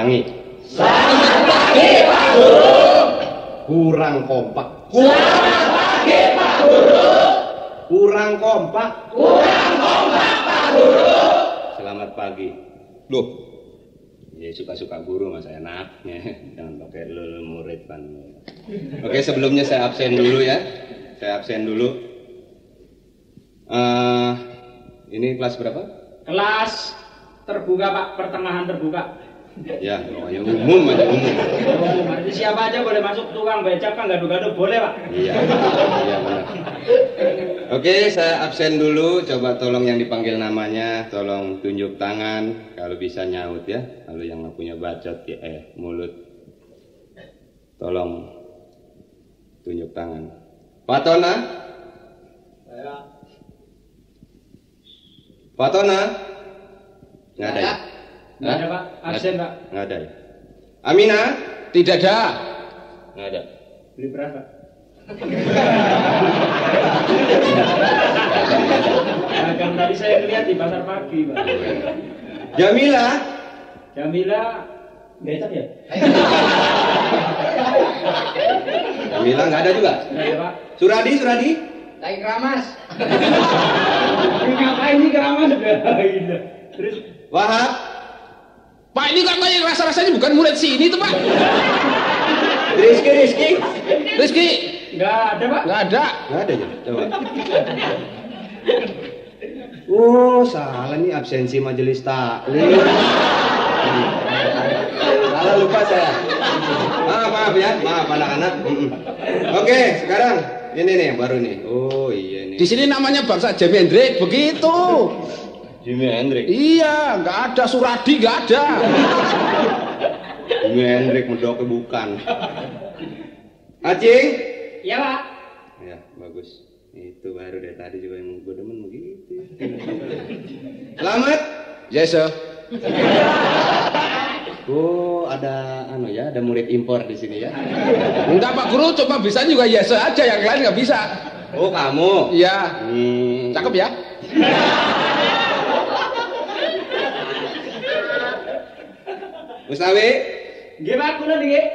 Ulangi. Selamat pagi Pak Guru. Kurang kompak. Selamat pagi Pak Guru. Kurang kompak. Kurang kompak Pak Guru. Selamat pagi. Loh, ya suka-suka guru mas enaknya. Jangan pakai lulu murid kan. Oke, sebelumnya saya absen dulu ya. Ini kelas berapa? Kelas terbuka Pak, pertengahan terbuka. Ya, pokoknya umum aja umum. Jadi siapa aja boleh masuk, tukang becak kan gaduh-gaduh boleh Pak. Iya benar. Oke, saya absen dulu. Coba tolong yang dipanggil namanya, tolong tunjuk tangan. Kalau bisa nyaut ya. Kalau yang nggak punya bacot ya, mulut. Tolong tunjuk tangan. Fatona? Saya. Fatona? Nggak ada ya? Nggak ada Pak, absen Pak. Nggak ada ya? Amina? Tidak ada. Nggak ada. Beli beras Pak. Dagang tadi saya lihat di pasar pagi Pak. Jamila? Jamila becak ya? Jamila nggak ada juga? Nggak ada Pak. Suradi? Lagi keramas. Ngapain nih keramas? Terus Wahab? Pak, ini katanya rasa-rasanya bukan murid sini tuh Pak. Rizky? nggak ada Pak. Nggak ada. Nggak ada ya? Coba. Oh, salah nih absensi majelis taklim. Salah lupa saya. Maaf ya, maaf anak-anak. Oke, sekarang ini nih yang baru nih. Oh iya nih. Di sini namanya bangsa Jimi Hendrix begitu. Jimi Hendrix. Iya, nggak ada Suradi, nggak ada. Jimi Hendrix medoknya bukan. Acing? Iya Pak. Ya, bagus. Itu baru dari tadi juga yang gue demen begitu. Selamat. Yes sir. Oh, ada ada murid impor di sini ya. Enggak Pak Guru, cuma bisa juga yes sir aja, yang lain nggak bisa. Oh, kamu? Iya. Cakep ya. Mustawi? Nggih Pak, kula nggih.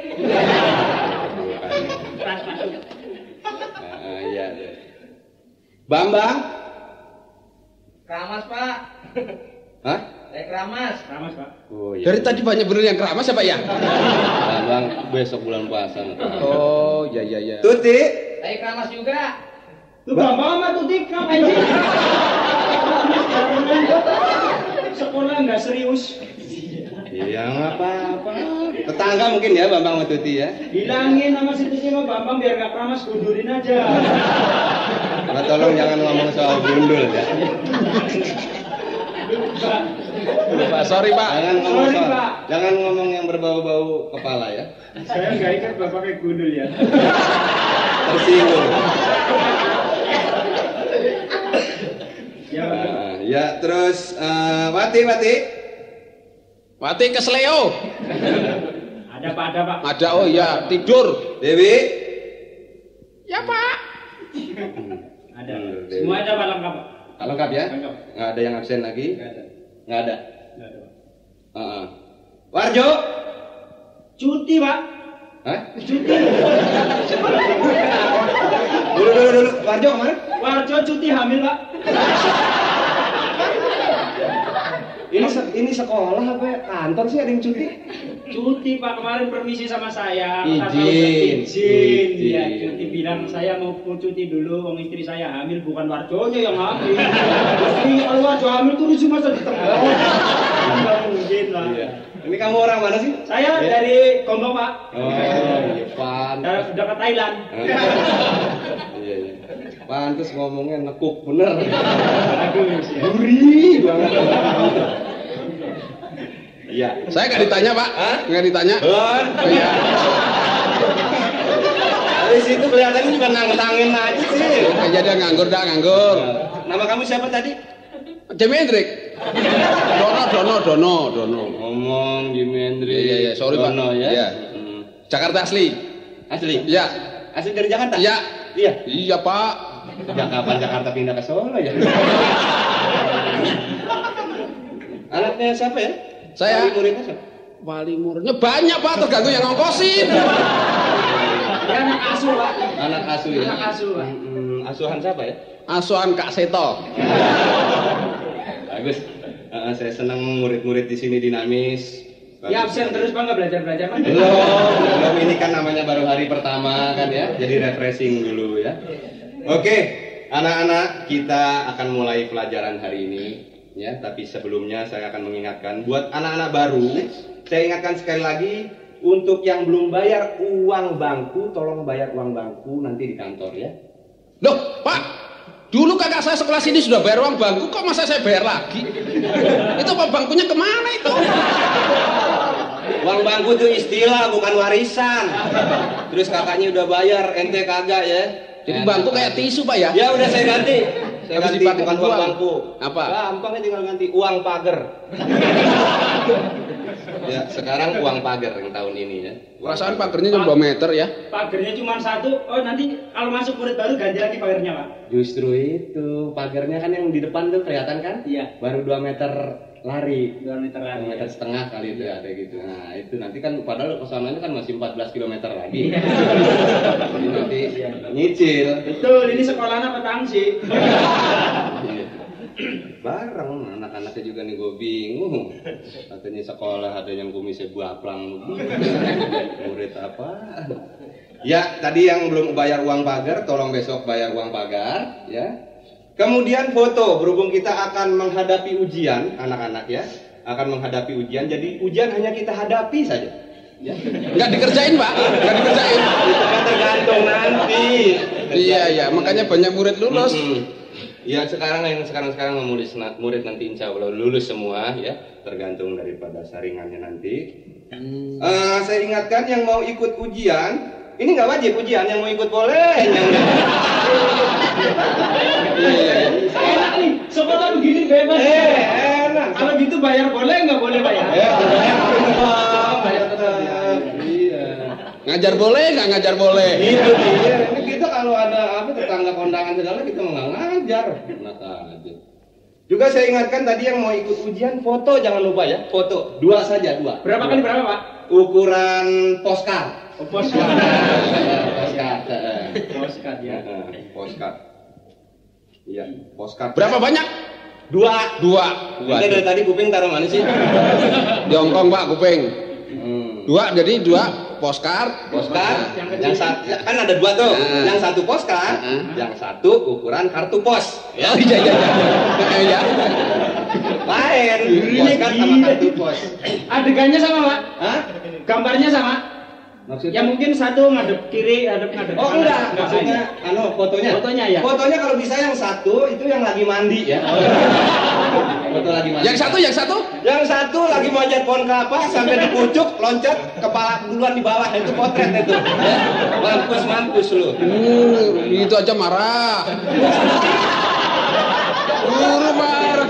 Iya. Bambang? Keramas Pak. Hah? Lagi keramas. Keramas Pak. Oh iya. Dari tadi banyak bener yang keramas ya Pak ya? Bambang besok bulan puasa. Oh, ya. Tuti? Lagi keramas juga. Tuh Bambang sama Tuti ngapain sih? Sekolah nggak serius. Iya, nggak apa-apa. Tetangga mungkin ya Bambang sama Tuti ya. Bilangin sama si Tuti sama Bambang biar nggak keramas, gundurin aja. Nah, tolong jangan ngomong soal gundul ya. Pak, sorry Pak. Jangan ngomong yang berbau-bau kepala ya. Saya nggak ikat Bapak kayak gundul ya. Tersinggung. Ya, terus Wati. Mati ke Sleo. ada Pak. Ada, oh iya, tidur. Dewi? Ya Pak. Ada. Semua ada Pak, lengkap Pak. Lengkap ya? Lengkap. Nggak ada yang absen lagi? Nggak ada. Nggak ada Pak. Warjo? Cuti Pak. Hah? Cuti. Dulu. Warjo kemana? Warjo cuti hamil Pak. Ini sekolah apa ya? Kantor sih ada yang cuti? Cuti Pak, kemarin permisi sama saya. Izin. Iya, cuti bilang saya mau cuti dulu, wong istri saya hamil, bukan Warjonya yang hamil. Jadi kalau Warjo hamil tuh rusuh masa di tengah. Nggak mungkin lah. Iya. Ini kamu orang mana sih? Saya dari Gombong Pak. Oh, iya, pantas. Udah ke Thailand. Iya. Pantas ngomongnya nekuk bener. Aduh, Gurih banget. Iya. Saya nggak ditanya Pak. Hah? Nggak ditanya. Oh iya. Dari situ kelihatannya juga nangtangin aja sih. Kayaknya dia nganggur. Nama kamu siapa tadi? Jimi Hendrix. Dono. Ngomong Jimi Hendrix. Iya, sorry Pak. Dono ya. Iya. Jakarta asli. Asli? Iya. Asli dari Jakarta? Iya. Iya. Iya Pak. Sejak kapan Jakarta pindah ke Solo ya? Anaknya siapa ya? Saya. Muridnya siapa? Wali muridnya banyak Pak, tergantung yang ngongkosin. Dia anak asuh, Pak. Anak asuh ya. Anak asuh, Pak. Asuhan siapa ya? Asuhan Kak Seto. Bagus. Saya senang murid-murid di sini dinamis. Ya absen terus Pak, nggak belajar-belajar Pak. Belum, ini kan namanya baru hari pertama kan ya. Jadi refreshing dulu ya. Oke, anak-anak, kita akan mulai pelajaran hari ini ya. Tapi sebelumnya saya akan mengingatkan buat anak-anak baru, saya ingatkan sekali lagi untuk yang belum bayar uang bangku, tolong bayar uang bangku nanti di kantor ya. Loh Pak, dulu kakak saya sekelas ini sudah bayar uang bangku, kok masa saya bayar lagi? Itu Pak, bangkunya kemana itu? Uang bangku itu istilah, bukan warisan. Terus kakaknya udah bayar, ente kagak ya. Jadi bangku kayak tisu Pak ya? Ya udah saya ganti. Saya Habis ganti dipakai bukan uang uang. bangku. Apa? Gampangnya tinggal ganti uang pagar. Ya, sekarang uang pagar yang tahun ini ya. Perasaan pagernya cuma 2 meter ya? Pagernya cuma 1. Oh nanti kalau masuk murid baru ganti lagi pagernya Pak. Justru itu, pagarnya kan yang di depan tuh kelihatan kan? Iya. Baru 2 meter lari. 2 meter 2 lagi. meter setengah kali itu ada gitu. Nah, itu nanti kan padahal kesananya kan masih 14 km lagi. Iya. Jadi nanti nyicil. Betul, ini sekolahnya petang sih. Iya. Bareng anak-anaknya juga nih, gue bingung. Katanya sekolah ada yang kumisnya buaplang. Murid apa? Ya, tadi yang belum bayar uang pagar, tolong besok bayar uang pagar ya. Kemudian foto, berhubung kita akan menghadapi ujian, anak-anak ya, akan menghadapi ujian. Jadi ujian hanya kita hadapi saja. Ya. Nggak dikerjain Pak, nggak dikerjain. Itu kan tergantung nanti. Iya, makanya banyak murid lulus. Ya sekarang murid nanti insya Allah lulus semua ya, tergantung daripada saringannya nanti. Saya ingatkan yang mau ikut ujian, ini nggak wajib ujian, yang mau ikut boleh. Enak nih, sekolah begini bebas. Enak. Kalau gitu bayar boleh nggak boleh bayar? Bayar tetap. Iya. Ngajar boleh, nggak ngajar boleh. Itu dia. Ini kita kalau ada apa tetangga kondangan segala kita mau nggak ngajar. Enak aja. Juga saya ingatkan tadi yang mau ikut ujian foto jangan lupa ya, foto 2 saja 2. Berapa kali berapa Pak? Ukuran postcard. Oh, postcard. Postcard. Postcard ya. Postcard. Iya, postcard. Berapa banyak? 2. 2. Kita dari tadi kuping taruh mana sih? Di Hongkong Pak, kuping. 2, jadi 2 postcard. Postcard. Yang kecil. Yang satu kan ada 2 tuh. Nah. Yang satu postcard, yang satu ukuran kartu pos. Ya, iya. Ya. Lain. Postcard sama kartu pos. Adegannya sama Pak? Hah? Gambarnya sama? Maksudnya? Ya mungkin satu ngadep kiri, ngadep Oh kanan. enggak, maksudnya fotonya. Fotonya ya. Fotonya kalau bisa yang satu itu yang lagi mandi ya. Foto lagi mandi. Yang satu? Yang satu lagi manjat pohon kelapa sampai dipucuk, loncat, kepala duluan di bawah, itu potret itu. Mampus lu. Itu aja marah. Guru marah.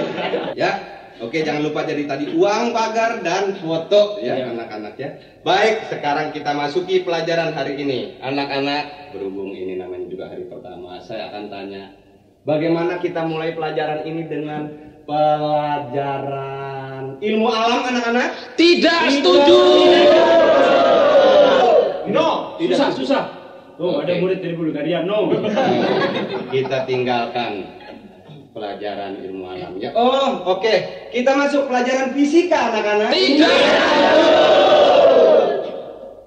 Ya. Oke, jangan lupa jadi tadi uang pagar dan foto ya anak-anak ya. Baik, sekarang kita masuki pelajaran hari ini. Anak-anak, berhubung ini namanya juga hari pertama, saya akan tanya, bagaimana kita mulai pelajaran ini dengan pelajaran ilmu alam anak-anak? Tidak setuju. No, susah. Oh, ada Oke. murid dari Bulgaria. No. Kita tinggalkan pelajaran ilmu alamnya. Oh, oke. Kita masuk pelajaran fisika anak-anak. Tidak.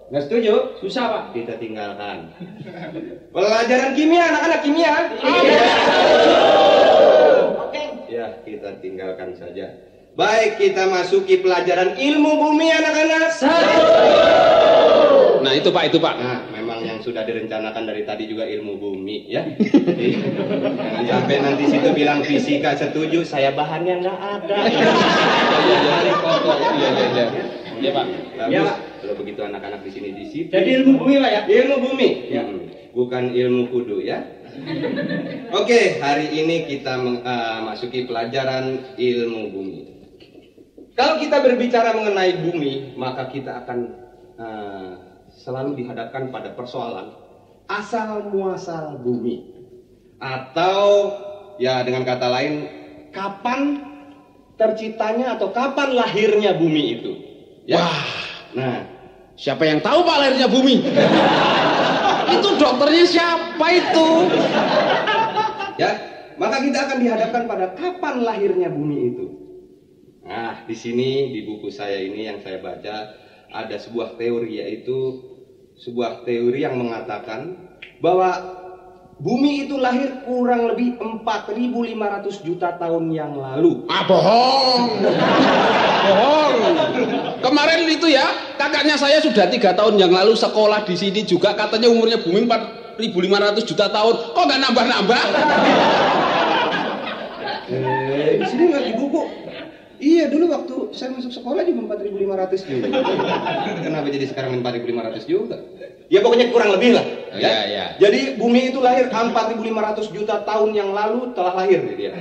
Nggak setuju? Susah Pak. Kita tinggalkan. Pelajaran kimia anak-anak, kimia. Ya, kita tinggalkan saja. Baik, kita masuki pelajaran ilmu bumi anak-anak. Nah, itu Pak. Nah, memang yang sudah direncanakan dari tadi juga ilmu bumi ya. Jadi, jangan sampai nanti situ bilang fisika setuju, saya bahannya nggak ada. Iya, Pak. Bagus. Ya, Pak. Kalau begitu anak-anak di sini disiplin. Jadi ilmu bumi Pak ya? Ilmu bumi, Ya. Bukan ilmu kudu ya. Oke, hari ini kita masuki pelajaran ilmu bumi. Kalau kita berbicara mengenai bumi, maka kita akan selalu dihadapkan pada persoalan asal muasal bumi, atau ya dengan kata lain, kapan terciptanya atau kapan lahirnya bumi itu. Ya. Wah. Nah, Siapa yang tahu Pak lahirnya bumi? Itu dokternya siapa itu? ya, maka kita akan dihadapkan pada kapan lahirnya bumi itu. Nah, di sini di buku saya ini yang saya baca ada sebuah teori, yaitu sebuah teori yang mengatakan bahwa bumi itu lahir kurang lebih 4.500 juta tahun yang lalu. Ah, bohong. Bohong. Kemarin itu ya, kakaknya saya sudah 3 tahun yang lalu sekolah di sini juga, katanya umurnya bumi 4.500 juta tahun. Kok nggak nambah-nambah? Di sini nggak di buku. Iya, dulu waktu saya masuk sekolah juga 4.500 juga. Kenapa jadi sekarang 4.500 juga? Ya pokoknya kurang lebih lah. Ya. Iya. Jadi bumi itu lahir 4.500 juta tahun yang lalu telah lahir gitu ya.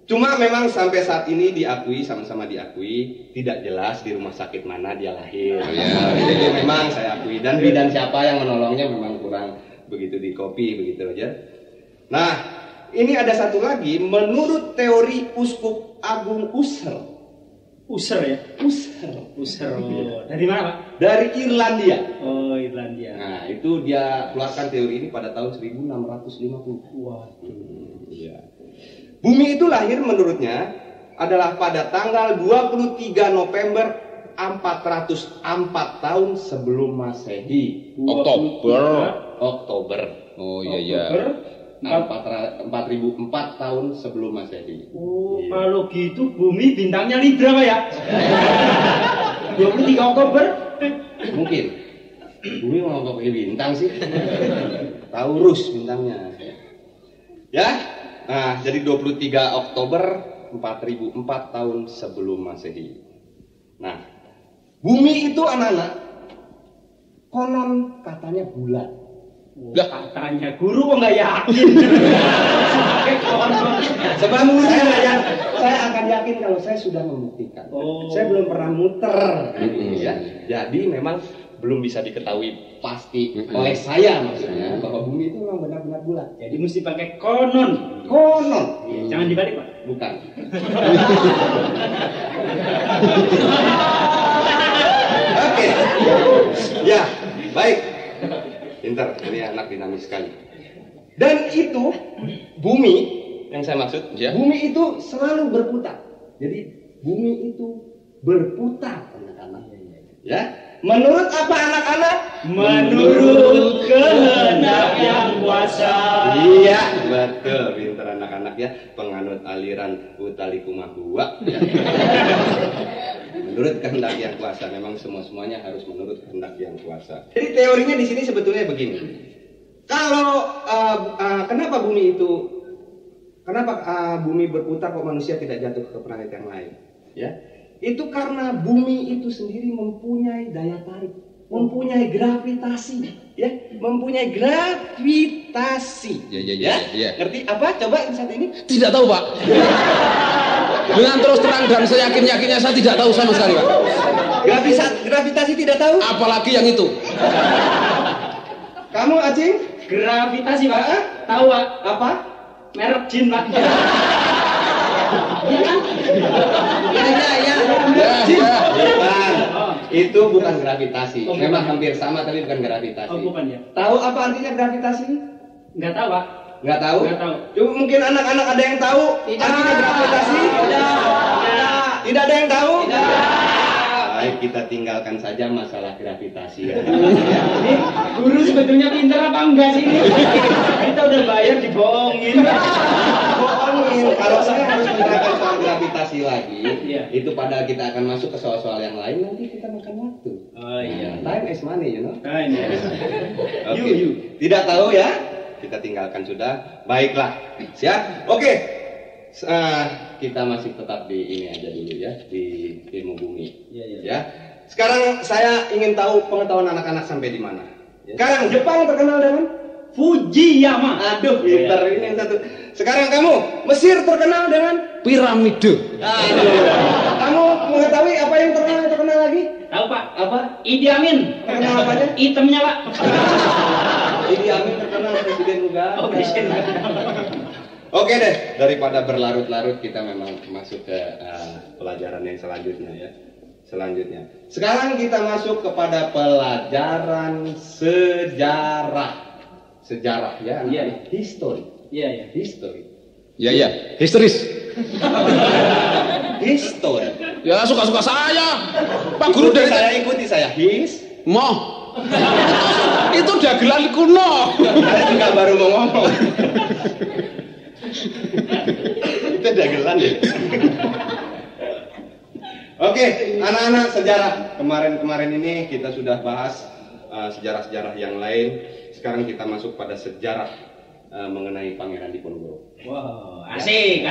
Cuma memang sampai saat ini diakui, sama-sama diakui, tidak jelas di rumah sakit mana dia lahir. Jadi memang saya akui, dan bidan siapa yang menolongnya memang kurang begitu di copy begitu aja. Nah, ini ada satu lagi, menurut teori Uskup Agung Husserl. User ya? User. Oh. Dari mana, Pak? Dari Irlandia. Oh, Irlandia. Nah, itu dia keluarkan teori ini pada tahun 1650. Wah. Iya. Bumi itu lahir menurutnya adalah pada tanggal 23 November 404 tahun sebelum Masehi. Oktober. Oh iya. 4.004 tahun sebelum Masehi. Oh, Iya. kalau gitu bumi bintangnya Libra, Pak ya? 23 Oktober? Mungkin. Bumi mau nggak pakai bintang sih. Taurus bintangnya. Ya. Nah, jadi 23 Oktober 4.004 tahun sebelum Masehi. Nah, bumi itu anak-anak konon katanya bulat. Lah, katanya guru kok nggak yakin? Sebelum saya akan yakin kalau saya sudah membuktikan. Oh. Saya belum pernah muter. Ya. Jadi memang belum bisa diketahui pasti oleh saya maksudnya bahwa bumi itu memang benar-benar bulat. Jadi mesti pakai konon. Konon. Jangan dibalik, Pak. Bukan. Oke. Ya, baik. Pintar, ini anak dinamis sekali. Dan itu bumi yang saya maksud, Ya. bumi itu selalu berputar. Jadi bumi itu berputar, anak-anak. Ya. Menurut apa anak-anak? Menurut kehendak yang kuasa. Iya, betul, pintar anak-anak ya, penganut aliran Utalikumahua. Ya. Menurut kehendak yang kuasa, memang semuanya harus menurut kehendak yang kuasa. Jadi teorinya di sini sebetulnya begini. Kalau kenapa bumi berputar kok manusia tidak jatuh ke planet yang lain? Ya, itu karena bumi itu sendiri mempunyai daya tarik, mempunyai gravitasi, ya, mempunyai gravitasi. Ya. Ngerti apa? Coba saat ini. Tidak tahu, Pak. Dengan terus terang dan seyakin-yakinnya saya tidak tahu sama sekali, Pak. Gravitasi tidak tahu? Apalagi yang itu. Kamu, Acing? Gravitasi, Pak. Tahu, Pak? Apa? Merek jin, Pak. Ya. Bukan. Itu bukan gravitasi. Oh, bukan. Memang hampir sama tapi bukan gravitasi. Oh, bukan ya? Tahu apa artinya gravitasi? Nggak tahu, Pak. Nggak tahu? Nggak tahu. Coba mungkin anak-anak ada yang tahu artinya gravitasi? Tidak ada yang tahu? Baik, kita tinggalkan saja masalah gravitasi ya. Ini guru sebetulnya pintar apa enggak sih ini? Kita udah bayar dibohongin. Bohongin. Kalau saya harus menerangkan soal gravitasi lagi, Iya. itu pada kita akan masuk ke soal-soal yang lain, nanti kita makan waktu. Oh iya. Time is money, you know. Nah, ini. Oke. You. Tidak tahu ya? Kita tinggalkan sudah. Baiklah. Siap? Oke. Kita masih tetap di ini aja dulu ya, di ilmu bumi. Iya. Ya. Sekarang saya ingin tahu pengetahuan anak-anak sampai di mana. Sekarang Jepang terkenal dengan Fujiyama. aduh, pintar ini yang satu. Sekarang kamu Mesir terkenal dengan Piramide. aduh. Kamu mengetahui apa yang terkenal lagi? Tahu, Pak? Apa? Idi Amin. Terkenal apanya? Itemnya, Pak. Idi Amin terkenal presiden juga. Oh, presiden. Oke deh, daripada berlarut-larut kita memang masuk ke pelajaran yang selanjutnya ya. selanjutnya. Sekarang kita masuk kepada pelajaran sejarah. Sejarah ya, Iya. history. Iya. History. Ya, histeris. History. Ya suka-suka saya. Pak Guru Ikuti dari saya, ikuti saya. Moh. Itu dagelan kuno. Saya juga baru mau ngomong. Itu dagelan ya. Oke, anak-anak sejarah. Kemarin ini kita sudah bahas sejarah-sejarah yang lain. Sekarang kita masuk pada sejarah mengenai Pangeran Diponegoro. Wow, asik.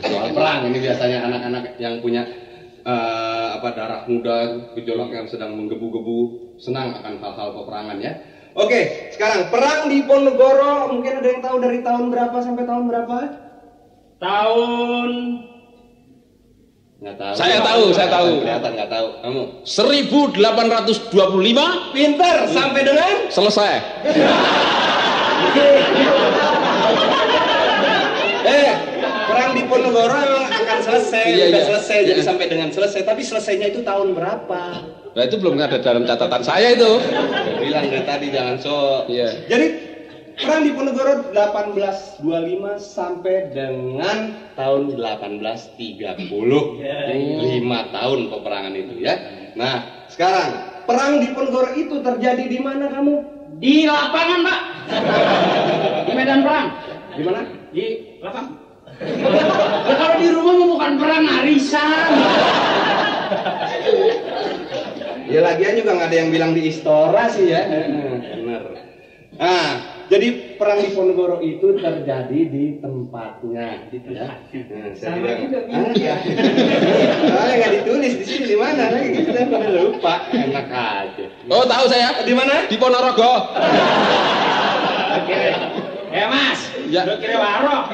Soal perang ini biasanya anak-anak yang punya darah muda, gejolak yang sedang menggebu-gebu, senang akan hal-hal peperangan ya. Oke, sekarang perang Diponegoro mungkin ada yang tahu dari tahun berapa sampai tahun berapa? Tahun Nggak tahu. Saya tahu. Kelihatan nggak tahu. Kamu? 1825 Pinter sampai dengan selesai. Perang Diponegoro akan selesai, Iya. selesai jadi sampai dengan selesai. Tapi selesainya itu tahun berapa? Nah itu belum ada dalam catatan saya itu. Bilang dari tadi jangan sok. Iya. Jadi perang Diponegoro 1825 sampai dengan tahun 1830. 5 tahun peperangan itu ya. Nah, sekarang perang Diponegoro itu terjadi di mana kamu? di lapangan, Pak. Di medan perang. Di mana? Di lapangan. Ya, kalau di rumah bukan perang, arisan. Ya lagian juga nggak ada yang bilang di Istora sih ya. Benar. Nah, jadi perang Diponegoro itu terjadi di tempatnya, gitu ya. Nah, Sama juga, ya. Soalnya nggak ditulis di sini di mana lagi, kita udah lupa. Enak aja. Oh tahu saya. Di mana? Di Ponorogo. Oke. Mas, Ya. lu kira warok.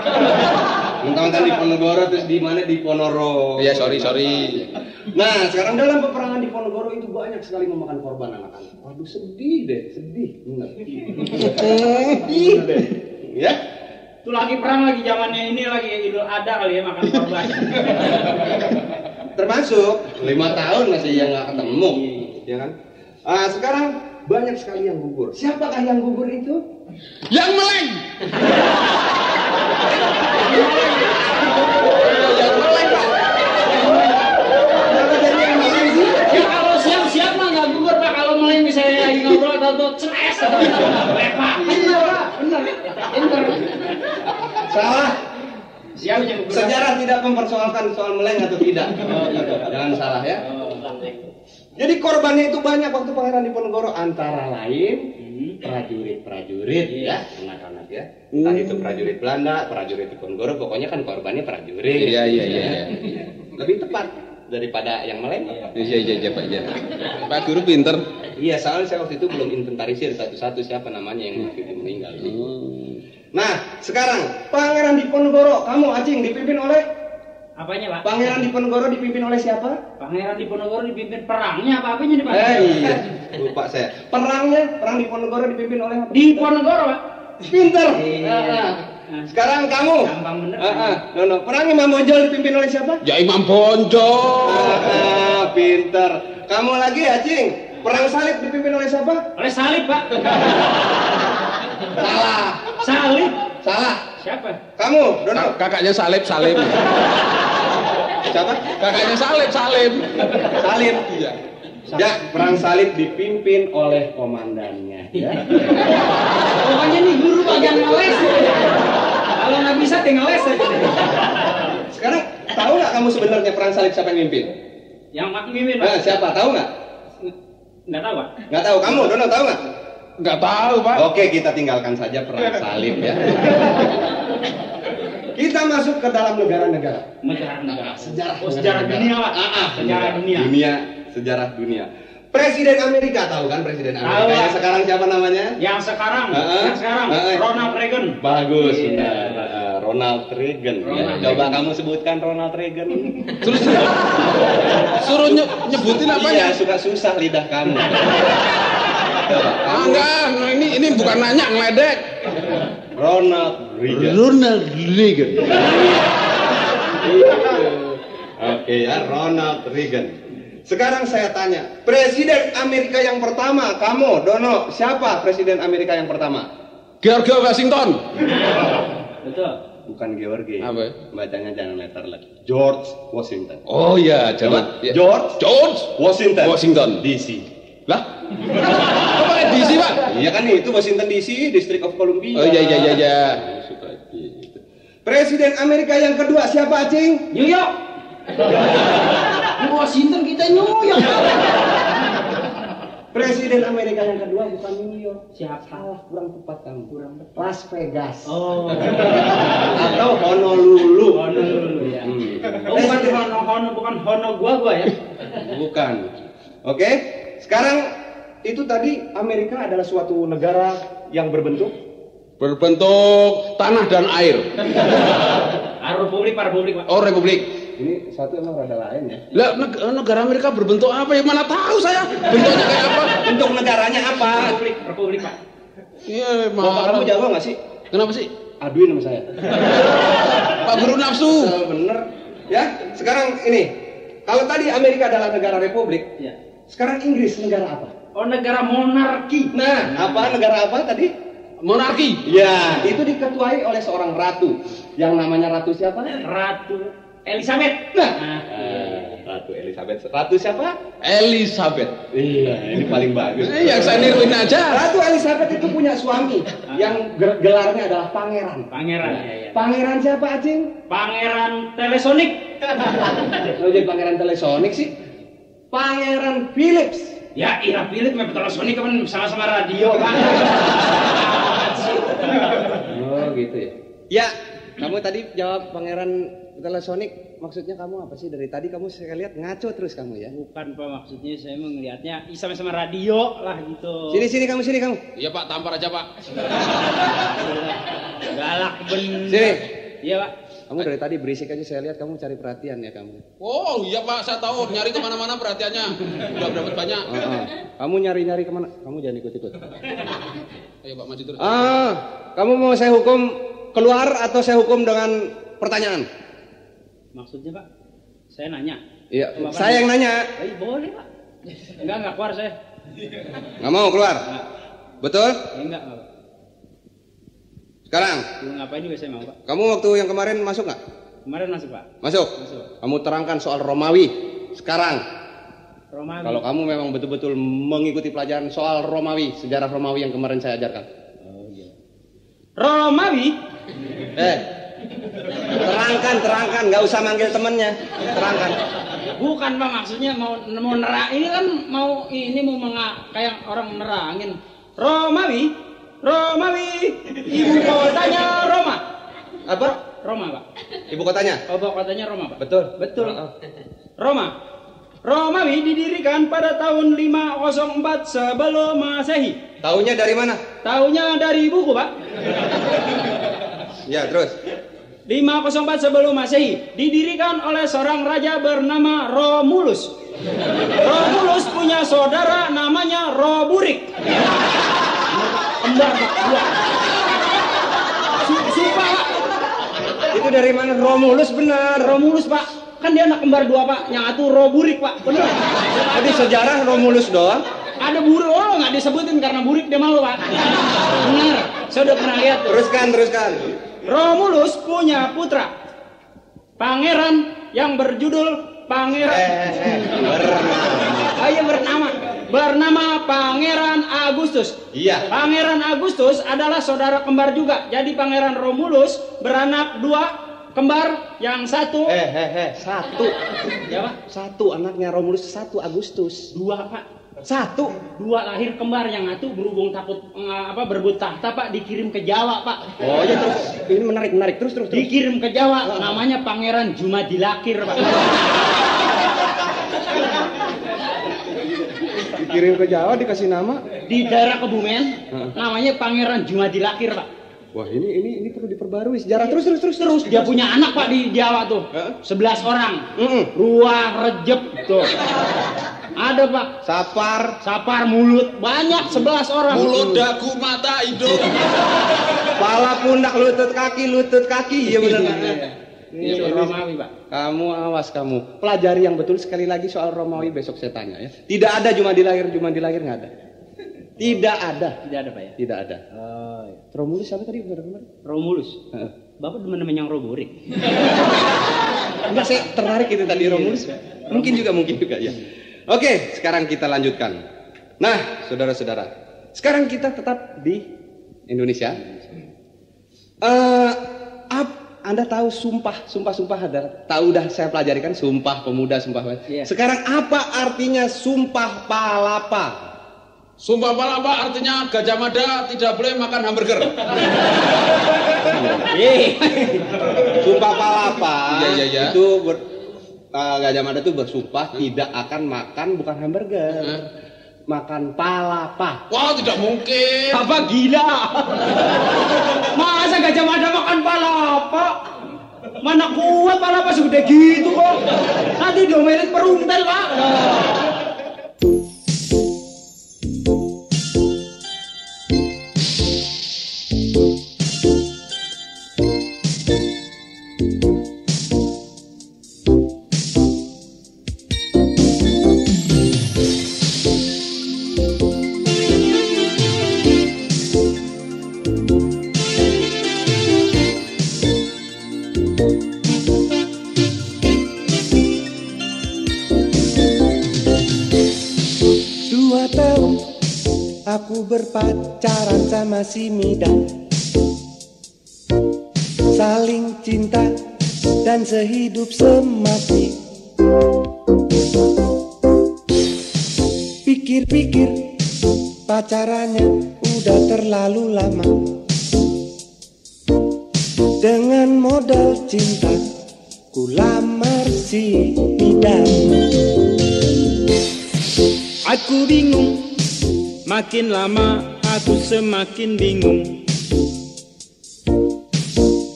Mentang-mentang di Ponorogo terus di mana di Ponorogo. Iya sorry. Nah, sekarang dalam peperangan di Ponorogo itu banyak sekali memakan korban anak-anak. Waduh, sedih deh, sedih. Benar. Sedih deh. Ya? Itu lagi perang lagi zamannya ini lagi Idul Adha kali ya, makan korban. Termasuk 5 tahun masih yang nggak ketemu, ya kan? Sekarang banyak sekali yang gugur. Siapakah yang gugur itu? Yang meleng. Yang meleng, Pak. Kenapa jadi yang meleng sih? Ya kalau siap-siap mah nggak gugur, Pak. Kalau mulai misalnya lagi ngobrol atau ceres atau lepak. Bener, Pak. Bener. Salah. Siap aja gugur. Sejarah tidak mempersoalkan soal meleng atau tidak. Jangan salah ya. Jadi korbannya itu banyak waktu Pangeran Diponegoro, antara lain prajurit-prajurit ya, anak-anak ya. Entah itu prajurit Belanda, prajurit Diponegoro, pokoknya kan korbannya prajurit. Iya. Lebih tepat daripada yang meleng. Iya Pak. Iya. Pak Guru pinter. Iya, soalnya saya waktu itu belum inventarisir satu-satu siapa namanya yang waktu itu meninggal. Nah, sekarang Pangeran Diponegoro, kamu Acing dipimpin oleh Apanya, Pak? Pangeran Diponegoro dipimpin oleh siapa? Pangeran Diponegoro dipimpin perangnya apa-apanya nih, Pak? Iya, lupa saya. Perang Diponegoro dipimpin oleh apa? Diponegoro, Pak. Pinter. Iya. Sekarang kamu. Gampang bener. Perang Imam Bonjol dipimpin oleh siapa? Ya Imam Bonjol. Pinter. Kamu lagi Acing. Perang Salib dipimpin oleh siapa? Oleh Salib, Pak. Salah. Salib. Salah. Siapa? Kamu, Dono. Kakaknya Salim. Siapa? Kakaknya Salim. Salib. Iya. Ya, perang Salib dipimpin oleh komandannya. Ya. Pokoknya nih guru bagian ngeles. Kalau nggak bisa tinggal les aja. Sekarang tahu nggak kamu sebenarnya perang Salib siapa yang mimpin? Yang mak mimin, Pak. Siapa? Tahu nggak? Nggak tahu, Pak. Nggak tahu. Kamu, Dono, tahu nggak? Nggak tahu Pak. Oke, kita tinggalkan saja perang Salib ya. Kita masuk ke dalam negara-negara. Negara. Sejarah. Oh, sejarah dunia, Pak. Sejarah dunia. Sejarah dunia. Presiden Amerika tahu kan presiden Amerika? Tahu, Yang Pak. sekarang siapa namanya? Yang sekarang Ronald Reagan. Bagus, Iya. benar. Ronald Reagan. Ronald Coba Reagan. kamu sebutkan Ronald Reagan. Terus suruh nyebutin Iya, apanya? suka susah lidah kamu. Enggak, ini bukan nanya ngeledek. Ronald Reagan. Ronald Reagan. Oke ya, Ronald Reagan. Sekarang saya tanya, Presiden Amerika yang pertama, kamu, Dono, siapa Presiden Amerika yang pertama? George Washington. Betul. Bukan George. Apa? Bacanya jangan letter lagi. George Washington. Oh iya, jangan. Ya. George Washington DC. DC. Lah? Kok pakai DC, Pak? Iya kan itu Washington DC, District of Columbia. Oh iya. Suka gitu. Presiden Amerika yang kedua siapa, Acing? New York. Washington kita New York. Presiden Amerika yang kedua bukan New York. Siapa? Salah, kurang tepat kamu. Kurang tepat. Las Vegas. Oh. Atau Honolulu. Honolulu ya. Oh, bukan Hono gua ya. Bukan. Oke. Sekarang itu tadi Amerika adalah suatu negara yang berbentuk tanah dan air. Republik, Pak. Oh, republik. Ini satu emang rada lain ya. Lah negara Amerika berbentuk apa ya? Mana tahu saya bentuknya kayak apa? Bentuk negaranya apa? Republik, Pak. Iya, Bapak kamu Jawa nggak sih? Kenapa sih? Aduin sama saya. Pak Guru nafsu. Bener. Ya, sekarang ini. Kalau tadi Amerika adalah negara republik, Ya. sekarang Inggris negara apa? Oh, negara monarki. Nah, apa negara apa tadi? Monarki. Ya, itu diketuai oleh seorang ratu. Yang namanya ratu siapa? Ratu Elizabeth. Nah, Ratu Elizabeth. Ratu siapa? Elizabeth. Iya, ini paling bagus. Yang saya niruin aja. Ratu Elizabeth itu punya suami yang gelarnya adalah pangeran. Pangeran. Pangeran siapa, Acing? Pangeran Telesonik. Lo jadi pangeran Telesonik sih? Pangeran Philips. Ya, Ira Philip sama Telesonik kan sama-sama radio, Pak. Oh, gitu ya. Ya, kamu tadi jawab pangeran Telesonik. Maksudnya kamu apa sih? Dari tadi kamu saya lihat ngaco terus kamu ya. Bukan, Pak, maksudnya saya melihatnya sama-sama radio lah gitu. Sini kamu. Iya, Pak, tampar aja, Pak. Galak bener. Sini. Iya, Pak. Kamu dari tadi berisik aja, saya lihat kamu cari perhatian ya kamu. Oh iya, Pak, saya tahu nyari kemana-mana perhatiannya. Udah dapat banyak. Kamu nyari kemana? Kamu jangan ikut-ikut. Ayo, Pak, maju terus. Kamu mau saya hukum keluar atau saya hukum dengan pertanyaan? Maksudnya, Pak, saya nanya. Iya, Bapak saya yang nanya. Boleh, Pak. Enggak keluar saya. Nggak mau keluar? Betul? Enggak, Pak. Sekarang, Ngapain juga saya mau, Pak. kamu waktu yang kemarin masuk nggak? Kemarin masuk, Pak. Masuk. Kamu terangkan soal Romawi. Sekarang, Romawi. kalau kamu memang betul-betul mengikuti pelajaran soal Romawi, sejarah Romawi yang kemarin saya ajarkan. Oh iya. Romawi? Terangkan, nggak usah manggil temennya. Terangkan. Bukan, Pak, maksudnya mau nerang. Ini kan mau kayak orang nerangin. Romawi, ibu kotanya Roma. Apa? Roma, Pak. Ibu kotanya? Ibu kotanya Roma, Pak. Betul. Romawi didirikan pada tahun 504 sebelum Masehi. Tahunya dari mana? Tahunya dari buku, Pak. Ya, terus. 504 sebelum Masehi didirikan oleh seorang raja bernama Romulus. Romulus punya saudara namanya Roburik. Kembar, Pak. Sumpah, Pak. Itu dari mana? Romulus benar. Romulus, Pak. Kan dia anak kembar dua, Pak. Yang satu Roburik, Pak. Benar. Tadi sejarah Romulus doang. Ada burik, nggak disebutin karena burik dia malu, Pak. Benar. Saya udah pernah lihat. Teruskan. Romulus punya putra. Pangeran yang berjudul bernama Pangeran Agustus. Iya. Pangeran Agustus adalah saudara kembar juga. Jadi Pangeran Romulus beranak dua kembar, yang satu. Satu. Ya, Pak? Satu anaknya Romulus, 1 Agustus. Dua, Pak. 1. Dua lahir kembar, yang satu berhubung takut berebut tahta, Pak, dikirim ke Jawa, Pak. Oh ya, terus. Ini menarik. Terus. Dikirim ke Jawa, namanya Pangeran Jumadilakir, Pak. Dikirim ke Jawa dikasih nama Di daerah Kebumen, namanya Pangeran Jumadilakir, Pak. Wah, ini perlu diperbarui sejarah. Terus. Dia punya anak, Pak, di Jawa tuh. 11 orang. Ruang Rejep tuh. Ada, Pak. Sapar, Mulut, banyak 11 orang. Mulut, dagu, mata, hidung. Kepala, pundak, lutut kaki. Iya benar. Ini soal Romawi, Pak. Kamu awas kamu. Pelajari yang betul sekali lagi soal Romawi besok saya tanya ya. Tidak ada cuma di lahir nggak ada. Tidak ada. Tidak ada, Pak ya? Tidak ada. Oh, iya. Romulus siapa tadi kemarin? Romulus. Bapak demen-demen yang roborik. Enggak, saya tertarik itu tadi Romulus. Mungkin juga ya. Oke, sekarang kita lanjutkan. Nah, saudara-saudara, sekarang kita tetap di Indonesia. Anda tahu sumpah ada. Tahu dah saya pelajari kan Sumpah Pemuda, Sumpah. Iya. Sekarang apa artinya Sumpah Palapa? Sumpah Palapa artinya Gajah Mada tidak boleh makan hamburger. Sumpah Palapa Iya. itu Gajah Mada itu bersumpah tidak akan makan bukan hamburger. Makan palapa. Wah, tidak mungkin. Apa gila? Masa Gajah Mada makan palapa? Mana kuat palapa segede gitu kok. Nanti diomelin peruntel, Pak. Aku berpacaran sama si Midan, saling cinta dan sehidup semati. Pikir-pikir pacarannya udah terlalu lama. Dengan modal cinta ku lamar si Midan. Aku bingung. Makin lama aku semakin bingung.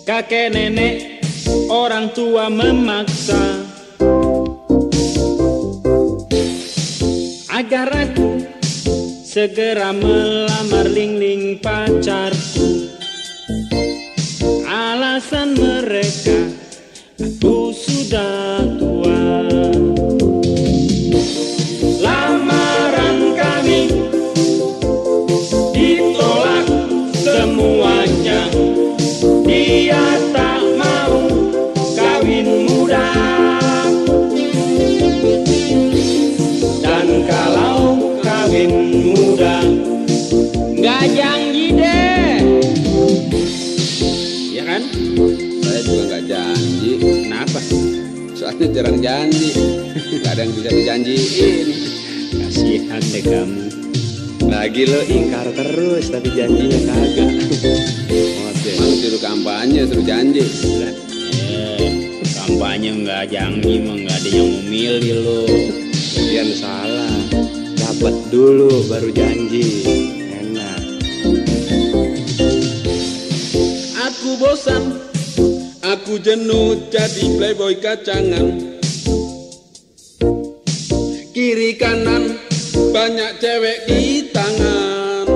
Kakek nenek orang tua memaksa agar aku segera melamar Ling-Ling pacarku. Alasan mereka aku sudah tua. Lamaran kami ditolak semuanya. Dia tak mau kawin muda, dan kalau kawin muda nggak janji deh, ya kan? Saya juga nggak janji. Kenapa? Soalnya jarang janji. Nggak ada yang bisa dijanjiin. Kasihan deh kamu. Lagi lo ingkar terus tapi janjinya kagak. Emang suruh kampanye, suruh janji. Kampanye nggak janji mah nggak ada yang memilih lo. Kalian salah. Dapat dulu baru janji. Enak. Aku bosan, aku jenuh jadi playboy kacangan. Kiri kanan banyak cewek di tangan.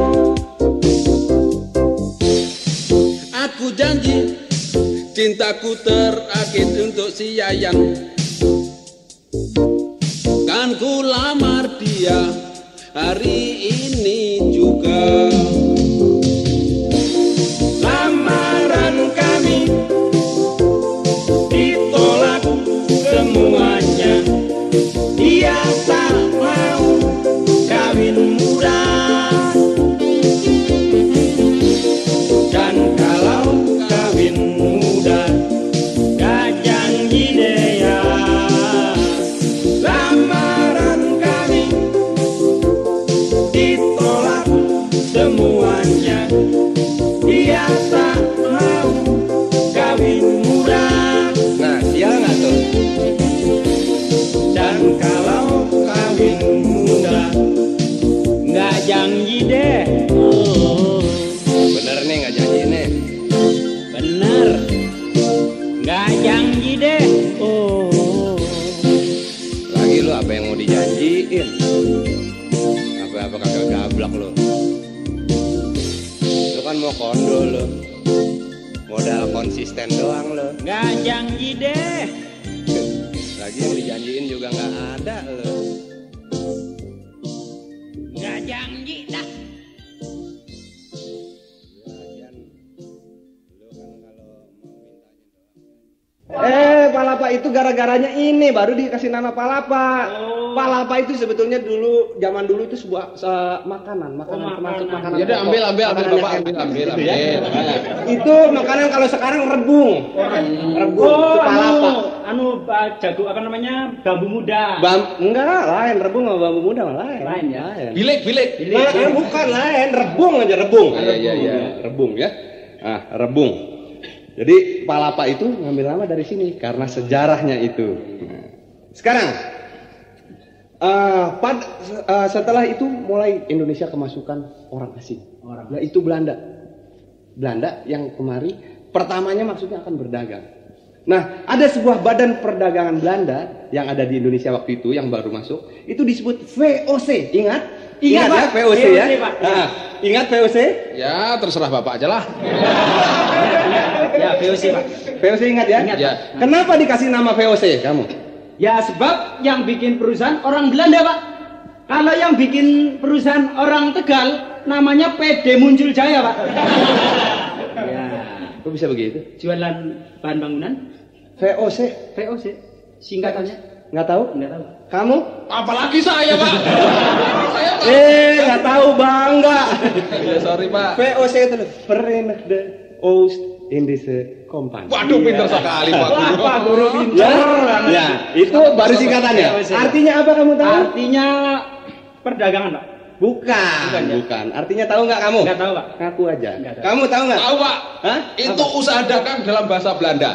Aku janji cintaku terakhir untuk si Yayan. Kan ku lamar dia hari ini juga. Lamaran kami ditolak semuanya. Dia tak mau kawin muda, dan kalau kawin muda gak janji deh ya. Lamaran kami ditolak semuanya. Dia tak mau kawin muda, Nah, sial nggak tuh? dan kalau kawin muda nggak janji deh. Bener nih nggak janji nih. Bener, nggak janji deh. Lagi lu apa yang mau dijanjiin? Apa kagak gablak lu? Lu kan mau kondo lu. Modal konsisten doang lo. Nggak janji deh. Lagi yang dijanjiin juga nggak ada lo. Nggak janji dah. Palapa itu gara-garanya ini baru dikasih nama palapa. Palapa itu sebetulnya dulu zaman dulu itu sebuah makanan termasuk makanan. Ya udah ambil Bapak ambil. Itu makanan kalau sekarang rebung. Rebung itu palapa. Jago apa namanya? Bambu muda. Enggak, lain rebung sama bambu muda lain. Lain ya. Bilik. Bukan lain, rebung aja rebung. Iya. Rebung ya. Rebung. Jadi palapa itu ngambil nama dari sini karena sejarahnya itu. Sekarang setelah itu mulai Indonesia kemasukan orang asing. Nah, itu Belanda yang kemari pertamanya maksudnya akan berdagang. Nah, ada sebuah badan perdagangan Belanda yang ada di Indonesia waktu itu yang baru masuk, itu disebut VOC. Ingat ya VOC ya? Ingat VOC? Ya, terserah Bapak aja lah. Ya, VOC Pak. VOC ingat ya? Ingat, Ya. Kenapa dikasih nama VOC kamu? Ya sebab yang bikin perusahaan orang Belanda Pak. Kalau yang bikin perusahaan orang Tegal namanya PD Muncul Jaya Pak. Ya. Kok bisa begitu? Jualan bahan bangunan. VOC? VOC. Singkatannya? Nggak tahu? Nggak tahu. Kamu? Apalagi saya, Pak. Nggak tahu bangga. Ya, sorry, Pak. VOC itu loh, Verenigde Oost-Indische Compagnie. Waduh, pintar sekali, Pak. Pak Guru pintar. Ya, itu baru singkatannya. Artinya apa kamu tahu? Artinya perdagangan Pak. Bukan. Artinya tahu nggak kamu? Nggak tahu Pak. Ngaku aja. Nggak tahu. Kamu tahu nggak? Tahu, Pak. Hah? Itu usaha dagang dalam bahasa Belanda.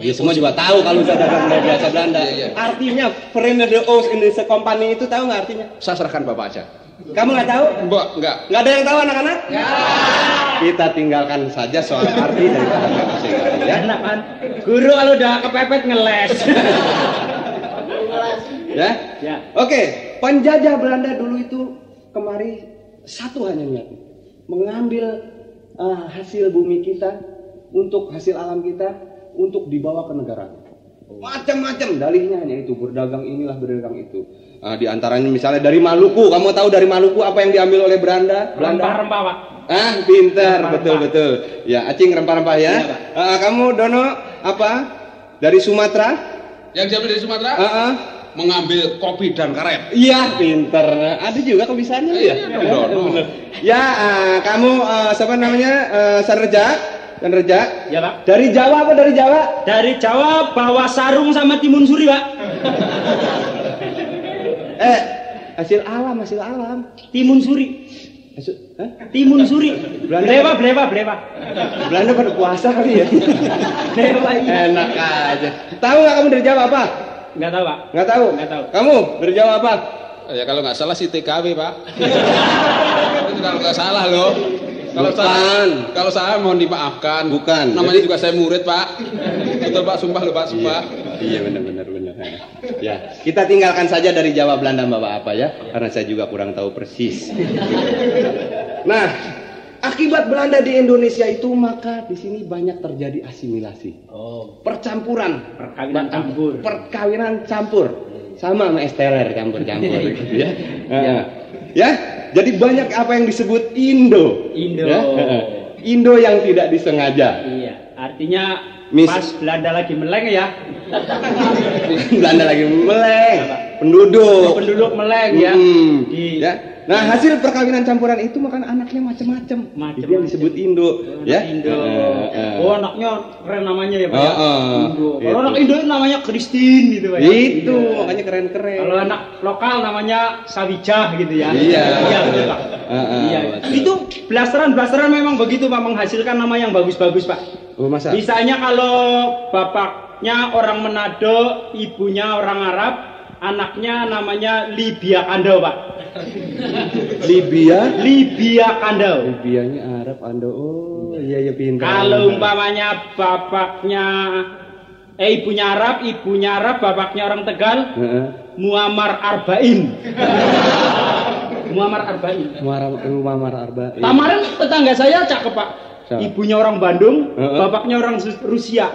Ya semua juga tahu kalau usaha dagang dalam bahasa Belanda. Iya. Artinya Verenigde Oost-Indische Compagnie itu tahu nggak artinya? Saya serahkan Bapak aja. Kamu nggak tahu? Mbak, enggak. Nggak ada yang tahu anak-anak? Kita tinggalkan saja soal arti dari kata VOC tadi ya. Enak kan? Guru kalau udah kepepet ngeles. Ya? Ya. Oke, penjajah Belanda dulu itu kemari satu hanya niatnya, mengambil hasil bumi kita, untuk hasil alam kita, untuk dibawa ke negara. Macam-macam dalihnya hanya itu, berdagang inilah, berdagang itu. Di antaranya misalnya dari Maluku, kamu tahu dari Maluku apa yang diambil oleh Belanda? Rempah-rempah Pak. Pintar, Rempah-rempah. betul. Ya, Acing rempah-rempah ya. Iya, Pak. Kamu Dono apa? Dari Sumatera? Yang diambil dari Sumatera? Mengambil kopi dan karet. Iya, pinter. Ada juga kebisaannya ya. Bener. Ya, kamu siapa namanya? Sanreja. Ya Pak. Dari Jawa apa dari Jawa? Dari Jawa bawa sarung sama timun suri Pak. Hasil alam. Timun suri. Hah? Timun suri. Belanda. Blewa. Belanda pada puasa kali ya. Blewa iya. Enak aja. Tahu nggak kamu dari Jawa apa? Nggak tahu Pak. Nggak tahu. Nggak tahu. Kamu dari Jawa apa? Ya kalau nggak salah sih TKW, Pak. Itu kalau nggak salah loh. Kalau salah mohon dimaafkan. Bukan. Namanya juga saya murid, Pak. Betul, Pak, sumpah loh, Pak, sumpah. Iya benar. Ya, kita tinggalkan saja dari Jawa Belanda Bapak apa ya, karena saya juga kurang tahu persis. Nah, akibat Belanda di Indonesia itu maka di sini banyak terjadi asimilasi. Percampuran, perkawinan campur. Sama es teler campur-campur gitu ya. Ya, jadi banyak apa yang disebut Indo. Ya? Indo yang tidak disengaja. Iya, artinya pas Belanda lagi meleng ya. Belanda lagi meleng. Penduduk meleng ya. Ya. Nah, hasil perkawinan campuran itu makan anaknya macam-macam. Itu yang disebut Indo, ya. Indo. Anaknya keren namanya ya, Pak. Indo. Kalau Gitu. anak Indo itu namanya Christine gitu, Pak. Itu makanya keren-keren. Kalau anak lokal namanya Sawijah gitu ya. Iya. Betul, Pak. Iya. Itu blasteran memang begitu, Pak, menghasilkan nama yang bagus-bagus, Pak. Oh, masa? Misalnya kalau bapaknya orang Manado, ibunya orang Arab, anaknya namanya Libya Kandau, Pak. Libya Kandau. Libyanya Arab Ando. Oh, iya pintar. Kalau umpamanya ibunya Arab, bapaknya orang Tegal, Muammar Arba'in. Muammar Arba'in. Kemarin tetangga saya cakep, Pak. Ibunya orang Bandung, bapaknya orang Rusia.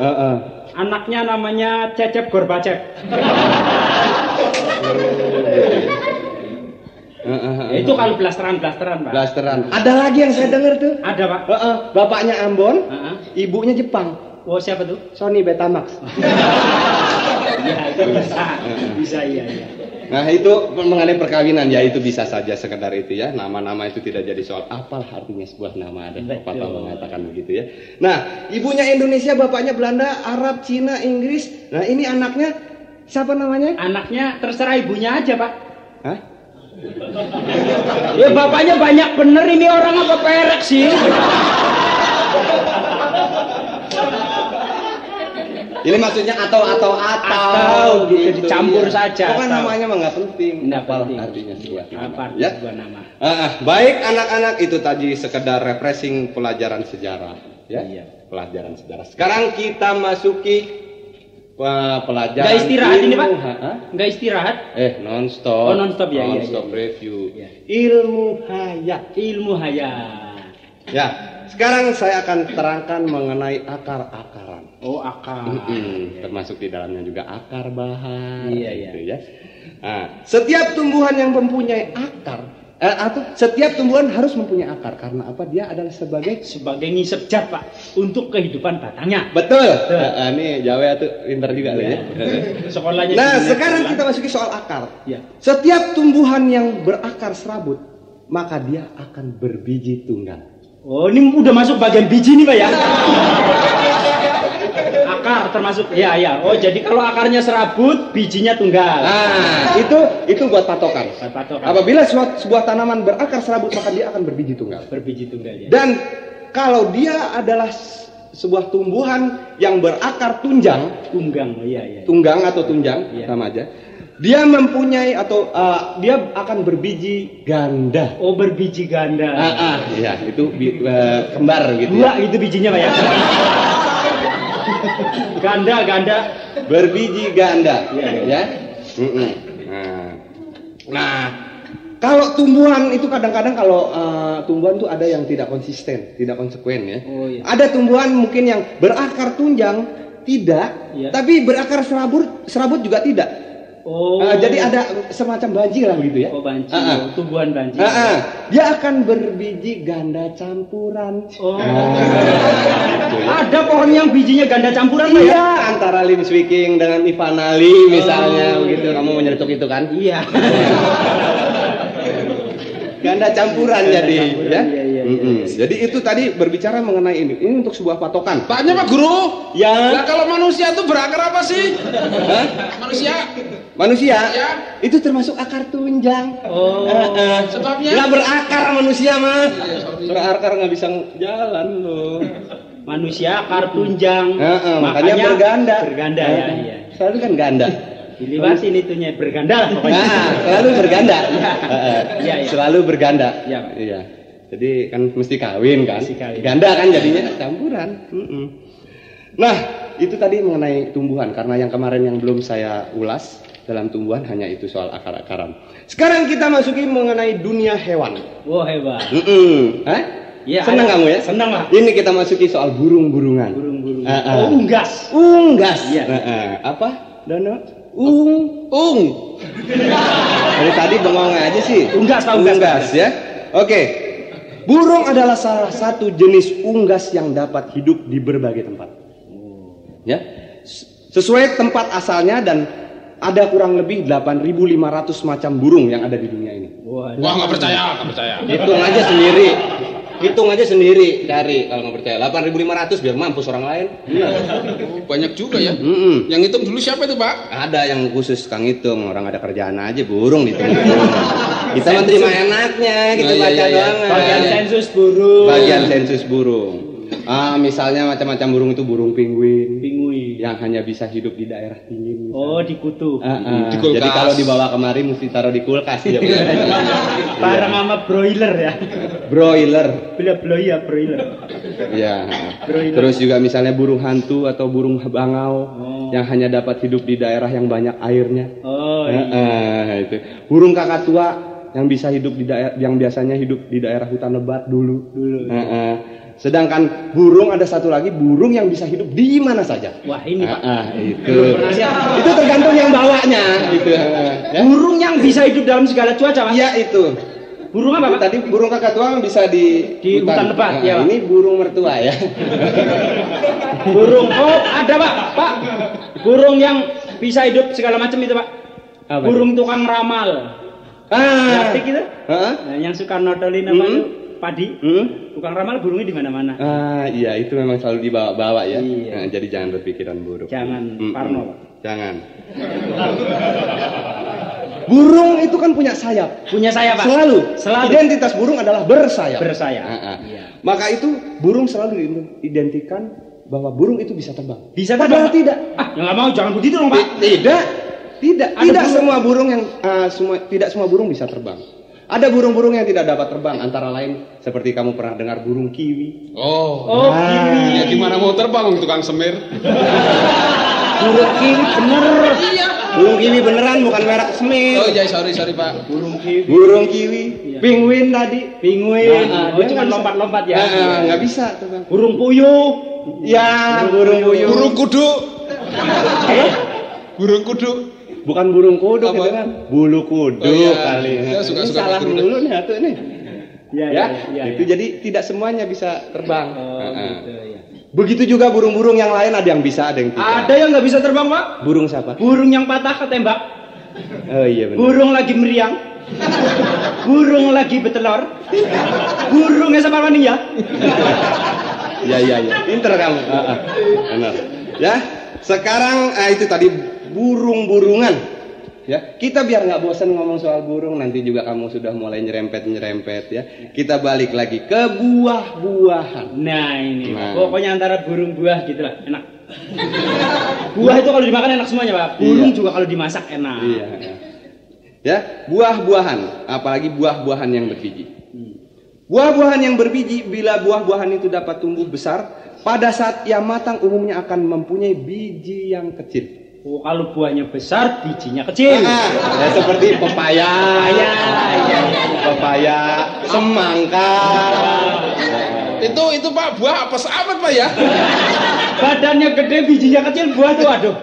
Anaknya namanya Cecep Gorbachev. Itu kalau blasteran, Pak. Blasteran. Ada lagi yang saya dengar tuh. Ada, Pak. Bapaknya Ambon, ibunya Jepang. Oh, siapa tuh? Sony Betamax. Iya, itu bisa iya. Nah, itu mengenai perkawinan ya, itu bisa saja sekedar itu ya. Nama-nama itu tidak jadi soal. Apalah artinya sebuah nama, ada pepatah mengatakan begitu ya. Nah, ibunya Indonesia, bapaknya Belanda, Arab, Cina, Inggris. Nah, ini anaknya siapa namanya? Anaknya terserah ibunya aja, Pak. Hah? Ya bapaknya banyak bener, ini orang apa perek sih? Ini maksudnya atau gitu dicampur saja. Pokoknya namanya mah nggak penting. Nggak Apalah penting. artinya sebuah nama. Apa Ya? sebuah nama? Baik anak-anak, itu tadi sekedar refreshing pelajaran sejarah ya. Iya. Pelajaran sejarah. Sekarang kita masuki pelajaran. Nggak istirahat ini, Pak? Hah? Nggak istirahat? Non-stop. Oh, non-stop ya, iya, Non-stop iya. review. Iya. Ilmu hayat. Ilmu hayat. Ya. Sekarang saya akan terangkan mengenai akar-akaran. Oh, akar. Termasuk di dalamnya juga akar bahar. Iya, gitu ya. Nah, setiap tumbuhan yang mempunyai akar, atau setiap tumbuhan harus mempunyai akar karena apa? Dia adalah sebagai ngisep zat, Pak, untuk kehidupan batangnya. betul. Ini Jawa tuh pintar juga loh ya. Sekolahnya. Nah, gimana? sekarang kita masuki soal akar. Ya. Setiap tumbuhan yang berakar serabut, maka dia akan berbiji tunggal. Oh, ini udah masuk bagian biji nih, Pak ya. Akar termasuk. Ya. Oh, jadi kalau akarnya serabut, bijinya tunggal. Nah, itu buat patokan. Patokan. Apabila sebuah tanaman berakar serabut, maka dia akan berbiji tunggal. Berbiji tunggal ya. Dan kalau dia adalah sebuah tumbuhan yang berakar tunjang, tunggang atau tunjang, Iya. sama aja. Dia mempunyai atau dia akan berbiji ganda. Oh, berbiji ganda. Iya, itu kembar gitu. Dua gitu bijinya, Pak ya. Ganda. Berbiji ganda, ya. Nah, kalau tumbuhan itu kadang-kadang kalau tumbuhan itu ada yang tidak konsisten, tidak konsekuen ya. Oh, iya. Ada tumbuhan mungkin yang berakar tunjang tidak, Iya. tapi berakar serabut juga tidak. Oh. Jadi ada semacam banji lah gitu ya. Oh, banji. Tumbuhan banji. Dia akan berbiji ganda campuran. Oh. Ada pohon yang bijinya ganda campuran, Pak ya? Iya, antara Lim Swicking dengan Ivan Ali misalnya begitu. Kamu menyetuk itu kan? Iya. Ganda campuran jadi ya. Iya. Jadi itu tadi berbicara mengenai ini. Ini untuk sebuah patokan. Tanya Pak Guru. Ya. Nah, kalau manusia itu berakar apa sih? Manusia. Ya. Itu termasuk akar tunjang. Oh. Sebabnya? Nggak berakar manusia mah. Berakar nggak bisa jalan loh. Manusia akar tunjang. Makanya berganda. Berganda ya. Iya. Selalu kan ganda. Dilibatin itunya berganda lah pokoknya. Selalu berganda. Iya. Selalu berganda. Iya. Jadi kan mesti kawin kan. Mesti kawin. Ganda kan jadinya campuran. Nah, itu tadi mengenai tumbuhan karena yang kemarin yang belum saya ulas dalam tumbuhan hanya itu soal akar-akaran. Sekarang kita masuki mengenai dunia hewan. Wah, hebat. Hah? Ya, senang kamu ya? Senang lah. Ini kita masuki soal burung-burungan. Burung-burung. Unggas. Iya. Apa? Dono? Ung. Dari tadi bengong aja sih. Unggas ya. Oke. Burung adalah salah satu jenis unggas yang dapat hidup di berbagai tempat. Ya. Sesuai tempat asalnya dan ada kurang lebih 8.500 macam burung yang ada di dunia ini. Wah, nggak percaya. Hitung aja sendiri dari kalau nggak percaya 8.500 biar mampus orang lain. Banyak juga ya. Yang hitung dulu siapa itu, Pak? Ada yang khusus Kang hitung, orang ada kerjaan aja burung dihitung. Kita menerima enaknya, kita baca doang. Bagian sensus burung. Misalnya macam-macam burung itu burung penguin yang hanya bisa hidup di daerah dingin. Oh, di kutub. Di kulkas. Jadi kalau dibawa kemari mesti taruh di kulkas ya. Bareng sama broiler ya. Broiler. Broiler. Ya. Terus juga misalnya burung hantu atau burung bangau yang hanya dapat hidup di daerah yang banyak airnya. Oh. Itu. Burung kakak tua yang bisa hidup di daerah, yang biasanya hidup di daerah hutan lebat dulu. Sedangkan burung ada satu lagi, burung yang bisa hidup di mana saja. Wah, ini Pak. Itu tergantung yang bawanya. Gitu. Burung yang bisa hidup dalam segala cuaca, Pak. Iya itu. Burung apa, Pak? Tadi burung kakatuang bisa di hutan lebat, ya, Pak. Ini burung mertua ya. Burung, oh ada Pak. Pak, burung yang bisa hidup segala macam itu Pak. Apa burung itu? Tukang ramal. Ngerti gitu? Nah, yang suka nodolin apa itu? Padi. Tukang ramal burungnya di mana-mana. Iya itu memang selalu dibawa-bawa ya. Iya. Nah, jadi jangan berpikiran buruk. Jangan parno Pak. Jangan. Burung itu kan punya sayap. Punya sayap Pak. Selalu. Identitas burung adalah bersayap. Iya. Maka itu burung selalu diidentikan bahwa burung itu bisa terbang. Bisa terbang? Padahal Tidak. Ya nggak mau, jangan begitu dong Pak. Tidak semua burung yang tidak semua burung bisa terbang. Ada burung-burung yang tidak dapat terbang, antara lain seperti kamu pernah dengar burung kiwi. Kiwi. Ya gimana mau terbang tukang semir? Burung kiwi bener. Iya. Burung kiwi beneran bukan merek semir. Oh iya, sorry Pak. Burung kiwi. Iya. Penguin tadi. Penguin. Cuma lompat-lompat ya. Nggak bisa terbang. Burung puyuh. Ya, burung puyuh. Burung kudu. Burung kudu. Bukan burung kudu gitu kan. Bulu kudu kali. Saya suka salah dulu nih atuh nih. Iya. Itu jadi tidak semuanya bisa terbang. Gitu ya. Begitu juga burung-burung yang lain, ada yang bisa, ada yang tidak. Ada yang nggak bisa terbang Pak. Burung siapa? Burung yang patah ketembak. Oh iya benar. Burung lagi meriang. Burung lagi betelor. Burungnya sama mania. Iya. Pinter kamu. Benar. Ya. Sekarang itu tadi burung-burungan. Ya, kita biar nggak bosan ngomong soal burung, nanti juga kamu sudah mulai nyerempet ya. Kita balik lagi ke buah-buahan. Nah ini, pokoknya antara burung buah gitulah, enak. Buah itu kalau dimakan enak semuanya Pak. Burung juga kalau dimasak enak. Iya. Ya, buah-buahan, apalagi buah-buahan yang berbiji. Buah-buahan yang berbiji, bila buah-buahan itu dapat tumbuh besar, pada saat ia matang umumnya akan mempunyai biji yang kecil. Oh, kalau buahnya besar, bijinya kecil. Ya seperti pepaya, semangka. Itu Pak, buah apa amat Pak ya? Badannya gede, bijinya kecil, buah tuh aduh.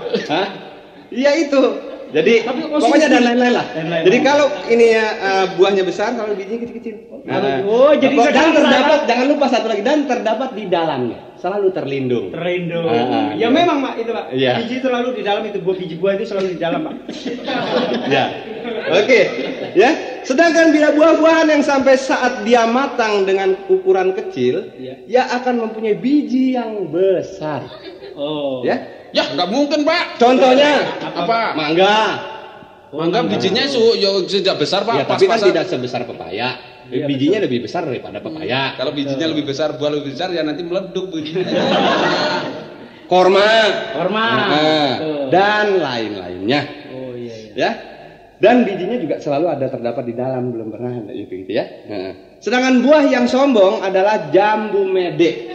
Iya itu. Jadi pokoknya dan lain-lain lah. Jadi kalau ini buahnya besar, kalau bijinya kecil-kecil. Jadi dan terdapat, jangan lupa satu lagi, dan terdapat di dalamnya, selalu terlindung. Ya memang Pak itu Pak. Iya. Biji itu selalu di dalam itu, biji buah itu selalu di dalam Pak. Ya. Oke. Ya. Sedangkan bila buah-buahan yang sampai saat dia matang dengan ukuran kecil, ia akan mempunyai biji yang besar. Ya. Ya nggak mungkin Pak. Contohnya apa? Mangga bijinya sudah besar Pak. Ya, tapi kan tidak sebesar pepaya. Bijinya lebih besar daripada pepaya. Kalau bijinya lebih besar, buah lebih besar, ya nanti meleduk bijinya. Korma. Dan lain-lainnya. Ya. Dan bijinya juga selalu ada terdapat di dalam, belum pernah ada gitu ya. Sedangkan buah yang sombong adalah jambu mede.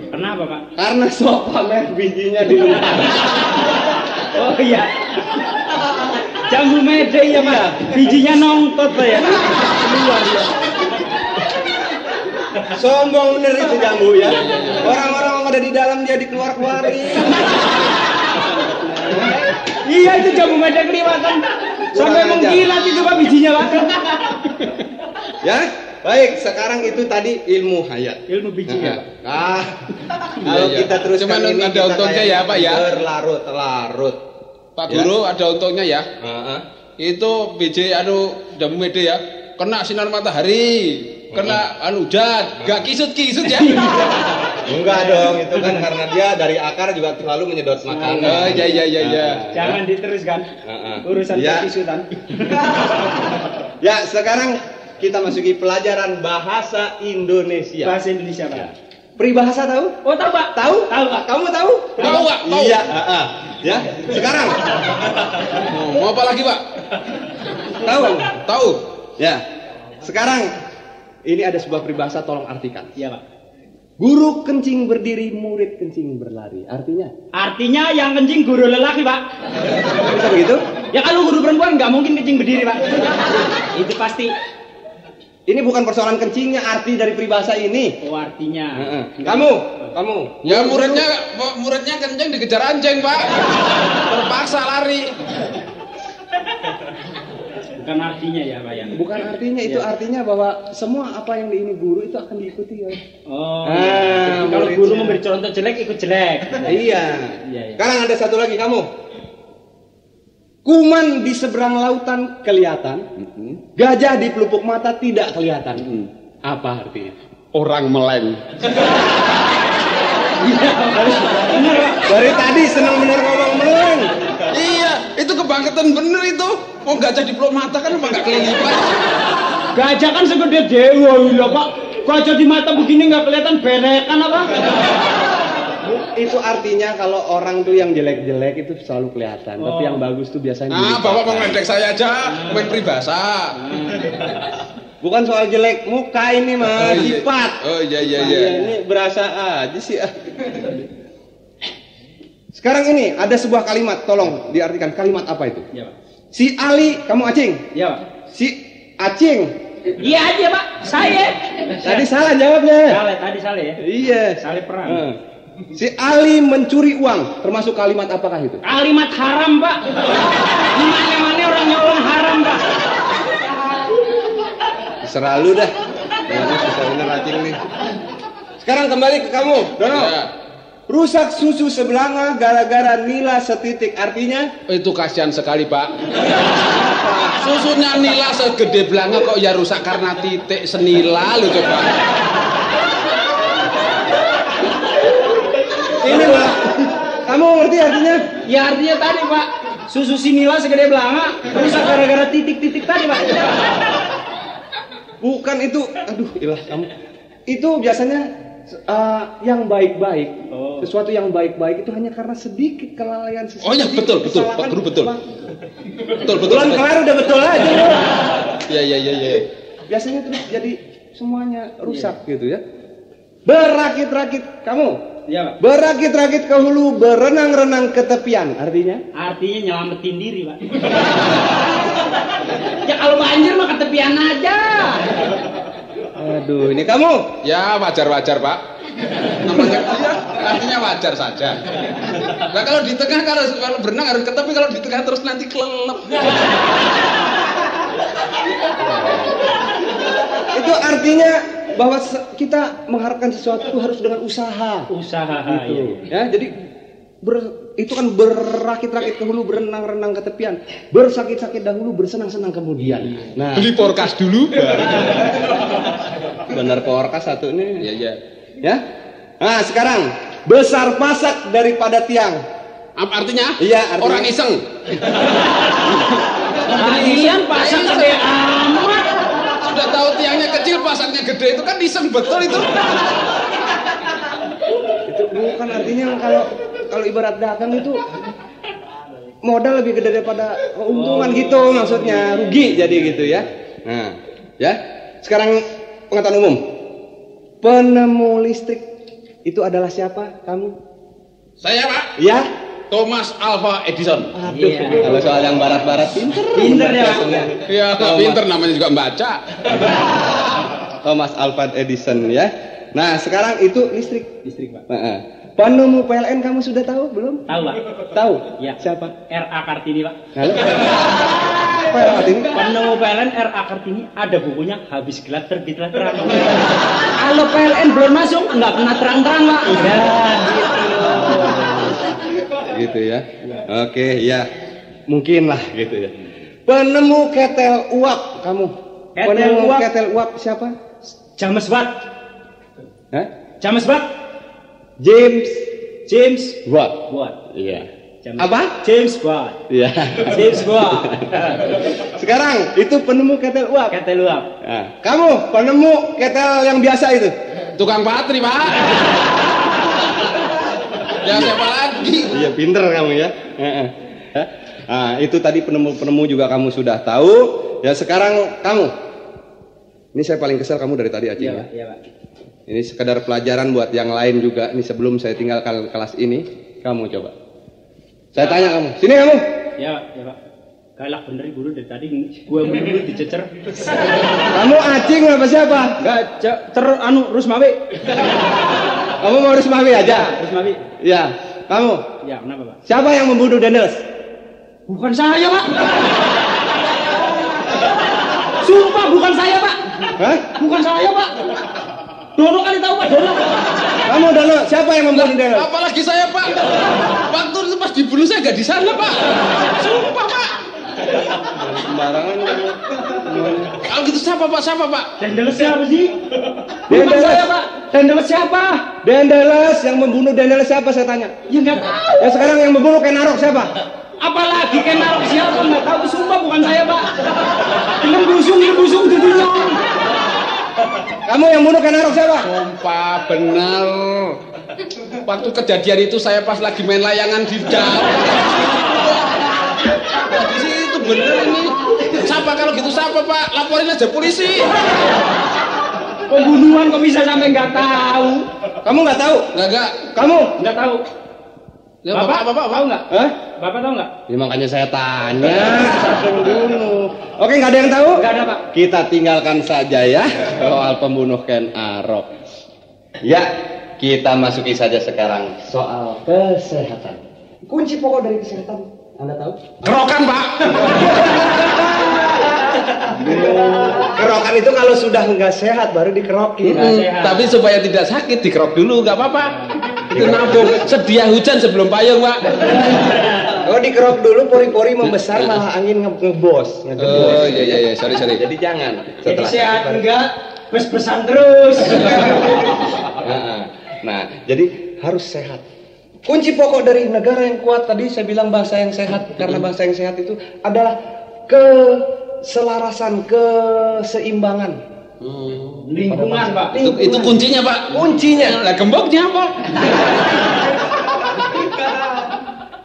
Kenapa Pak? Karena sok pamer bijinya di luar. Oh iya. Jambu mede ya Pak. Bijinya nongtot Pak ya. Luar ya. Sombong bener itu jambu ya. Orang-orang yang ada di dalam dia dikeluar-keluarin. Iya itu jambu mede kelihatan. Sampai mengkilat itu Pak bijinya Pak. Ya. Baik, sekarang itu tadi ilmu hayat. Ilmu biji ya. Kalau kita terus cuman ada untungnya ya Pak ya. Berlarut-larut. Pak Guru ada untungnya ya. Itu biji jambu mede ya. Kena sinar matahari, kena hujan, gak kisut-kisut ya. Enggak dong, itu kan karena dia dari akar juga terlalu menyedot makanan. Iya. Jangan diteruskan. Urusan kisutan. Ya, sekarang kita masuki pelajaran bahasa Indonesia. Bahasa Indonesia Pak. Peribahasa tahu? Oh tahu Pak. Tahu Pak. Kamu tahu? Tahu Pak. Iya. Ya. Sekarang. Mau apa lagi Pak? Tahu. Ya. Sekarang ini ada sebuah peribahasa, tolong artikan. Iya Pak. Guru kencing berdiri, murid kencing berlari. Artinya yang kencing guru lelaki Pak. Bisa begitu? Ya kalau guru perempuan nggak mungkin kencing berdiri Pak. Itu pasti Ini bukan persoalan kencingnya, arti dari peribahasa ini. Oh, artinya. Kamu. Ya muridnya kencing dikejar anjing, Pak. Terpaksa lari. Bukan artinya ya, Pak ya. Bukan artinya, itu artinya bahwa semua apa yang ini guru itu akan diikuti oleh. Oh. Jadi kalau guru memberi contoh jelek ikut jelek. Iya. Iya. Sekarang ada satu lagi kamu. Kuman di seberang lautan kelihatan, gajah di pelupuk mata tidak kelihatan. Apa artinya? Orang meleng. Dari tadi senang bener ngomong meleng. Iya, itu kebangkitan bener itu. Mau gajah di peluk mata kan emang gak kelilipan. Gajah kan segede dewa lho, Pak. Gajah di mata begini nggak kelihatan berekan apa? Itu artinya kalau orang tuh yang jelek-jelek itu selalu kelihatan, tapi yang bagus tuh biasanya. Bapak mau ngeledek saya aja, main peribahasa. Bukan soal jelek muka ini Mas, sifat. Oh iya. Ini berasa aja sih. Sekarang ini ada sebuah kalimat, tolong diartikan kalimat apa itu? Iya, Pak. Si Ali, kamu Acing. Iya, Pak. Si Acing. Iya aja, Pak. Saya. Tadi salah jawabnya. Tadi salah ya. Iya. Salah perang. Si Ali mencuri uang, termasuk kalimat apakah itu? Kalimat haram, Pak. Di mana-mana orang nyolong haram, Pak. Terserah lu dah. Susah bener Acing nih. Sekarang kembali ke kamu, Dono. Ya. Rusak susu sebelanga gara-gara nila setitik, artinya? Itu kasihan sekali, Pak. Susunya nila segede belanga kok ya rusak karena titik senila lu coba. Ini Mbak. Kamu ngerti artinya? Ya artinya tadi, Pak. Susu sinila segede belanga rusak gara-gara titik-titik tadi, Pak. Bukan itu. Aduh, ilah kamu. Itu biasanya yang baik-baik. Sesuatu yang baik-baik itu hanya karena sedikit kelalaian sesuatu. Oh iya, betul, Pak Guru, betul. Betul. Bulan kelar udah betul aja. Iya. Biasanya terus jadi semuanya rusak gitu ya. Berakit-rakit kamu. Iya, Pak. Berakit-rakit ke hulu, berenang-renang ke tepian. Artinya? Artinya nyelamatin diri, Pak. Ya kalau banjir mah ke tepian aja. Aduh, ini kamu. Ya wajar-wajar, Pak. Namanya dia artinya wajar saja. Nah kalau di tengah kalau berenang harus ke tepi, kalau di tengah terus nanti kelelep. Itu artinya bahwa kita mengharapkan sesuatu itu harus dengan usaha. Gitu. Ya, jadi itu kan berakit-rakit ke hulu, berenang-renang ke tepian, bersakit-sakit dahulu, bersenang-senang kemudian. Nah, Beli porkas dulu. benar porkas satu ini. Iya. Ya. Nah, sekarang besar pasak daripada tiang. Apa artinya? Iya, artinya orang iseng. Kalian pasang gede amat. Sudah tahu tiangnya kecil, pasangnya gede, itu kan iseng betul itu. Itu bukan artinya kalau ibarat dagang itu modal lebih gede daripada keuntungan gitu, maksudnya rugi jadi gitu ya. Nah, ya. Sekarang pengetahuan umum. Penemu listrik itu adalah siapa? Kamu? Saya, Pak. Ya. Thomas Alva Edison. Aduh, kalau soal yang barat-barat Pinter ya, Pak. Ya, pinter namanya juga membaca. Thomas Alva Edison ya. Nah, sekarang itu listrik. Listrik, Pak. Penemu PLN kamu sudah tahu belum? Tahu, Pak. Tahu? Ya. Siapa? R.A. Kartini, Pak. Halo? Apa yang artinya? Penemu PLN R.A. Kartini ada bukunya, habis gelap terbitlah terang. Kalau PLN belum masuk nggak pernah terang-terang, Pak. Ya, gitu ya. Oke, ya. Mungkin lah gitu ya. Penemu ketel uap kamu. Penemu ketel uap siapa? James Watt. Hah? James Watt. James Watt. Iya. Apa? James Watt. Iya. James Watt. Sekarang itu penemu ketel uap. Ketel uap. Nah, kamu penemu ketel yang biasa itu. Tukang patri, Pak. Ya siapa lagi? Iya, pinter kamu ya. Nah, itu tadi penemu-penemu juga kamu sudah tahu. Ya, sekarang kamu. Ini saya paling kesel kamu dari tadi, Acing. Iya, Pak. Ini sekedar pelajaran buat yang lain juga. Ini sebelum saya tinggalkan kelas ini, kamu coba. Saya tanya kamu. Sini kamu. Iya, Pak. Galak bener ibu dari tadi gua mulu dicecer. Kamu acing apa siapa? Enggak, Rusmawi. Kamu mau Rusmawi aja? Rusmawi. Ya, kamu. Ya, kenapa, Pak? Siapa yang membunuh Daniels? Bukan saya, Pak. Sumpah bukan saya, Pak. Hah? Bukan saya, Pak. Dono kali tahu, Pak, Dono. Kamu Dono, siapa yang membunuh Daniels? Apalagi saya, Pak. Waktu itu pas dibunuh saya nggak di sana, Pak. Sumpah, Pak. Sembarangan kamu. Kalau gitu siapa, Pak? Siapa, Pak? Daniels siapa sih? Bukan saya, Pak. Daniels siapa? Daniels yang membunuh Daniels siapa saya tanya? Ya nggak tahu. Ya sekarang yang membunuh Kenarok siapa? Apalagi Kenarok siapa? Nggak tahu. Sumpah bukan saya, Pak. Dengan busung jadinya. Kamu yang bunuh Kenarok siapa? Sumpah, benar. Waktu kejadian itu saya pas lagi main layangan di dalam. Di situ bener ini. Siapa kalau gitu siapa, Pak? Laporin aja polisi. Pembunuhan kok bisa sampai nggak tahu? Kamu nggak tahu? Enggak. Kamu? Nggak tahu. Ya, Bapak tahu nggak? Hah? Bapak tahu nggak? Ya makanya saya tanya. Siapa yang bunuh? Oke, nggak ada yang tahu? Nggak ada, Pak. Kita tinggalkan saja ya soal pembunuh Ken Arok. Ya, kita masuki saja sekarang soal kesehatan. Kunci pokok dari kesehatan, Anda tahu? Kerokan, Pak. Kerokan itu kalau sudah nggak sehat baru dikerokin. Tapi supaya tidak sakit dikerok dulu, nggak apa-apa. Itu nabung. Sedia hujan sebelum payung, Pak. Kalau dikerok dulu pori-pori membesar malah angin ngebos. Oh iya, sorry. Jadi jangan. Jadi sehat enggak? Bes-besan terus. Nah, jadi harus sehat. Kunci pokok dari negara yang kuat tadi saya bilang bangsa yang sehat, karena bangsa yang sehat itu adalah keselarasan, keseimbangan. Lingkungan, Pak. Itu kuncinya, Pak. Kuncinya. Lah gemboknya apa?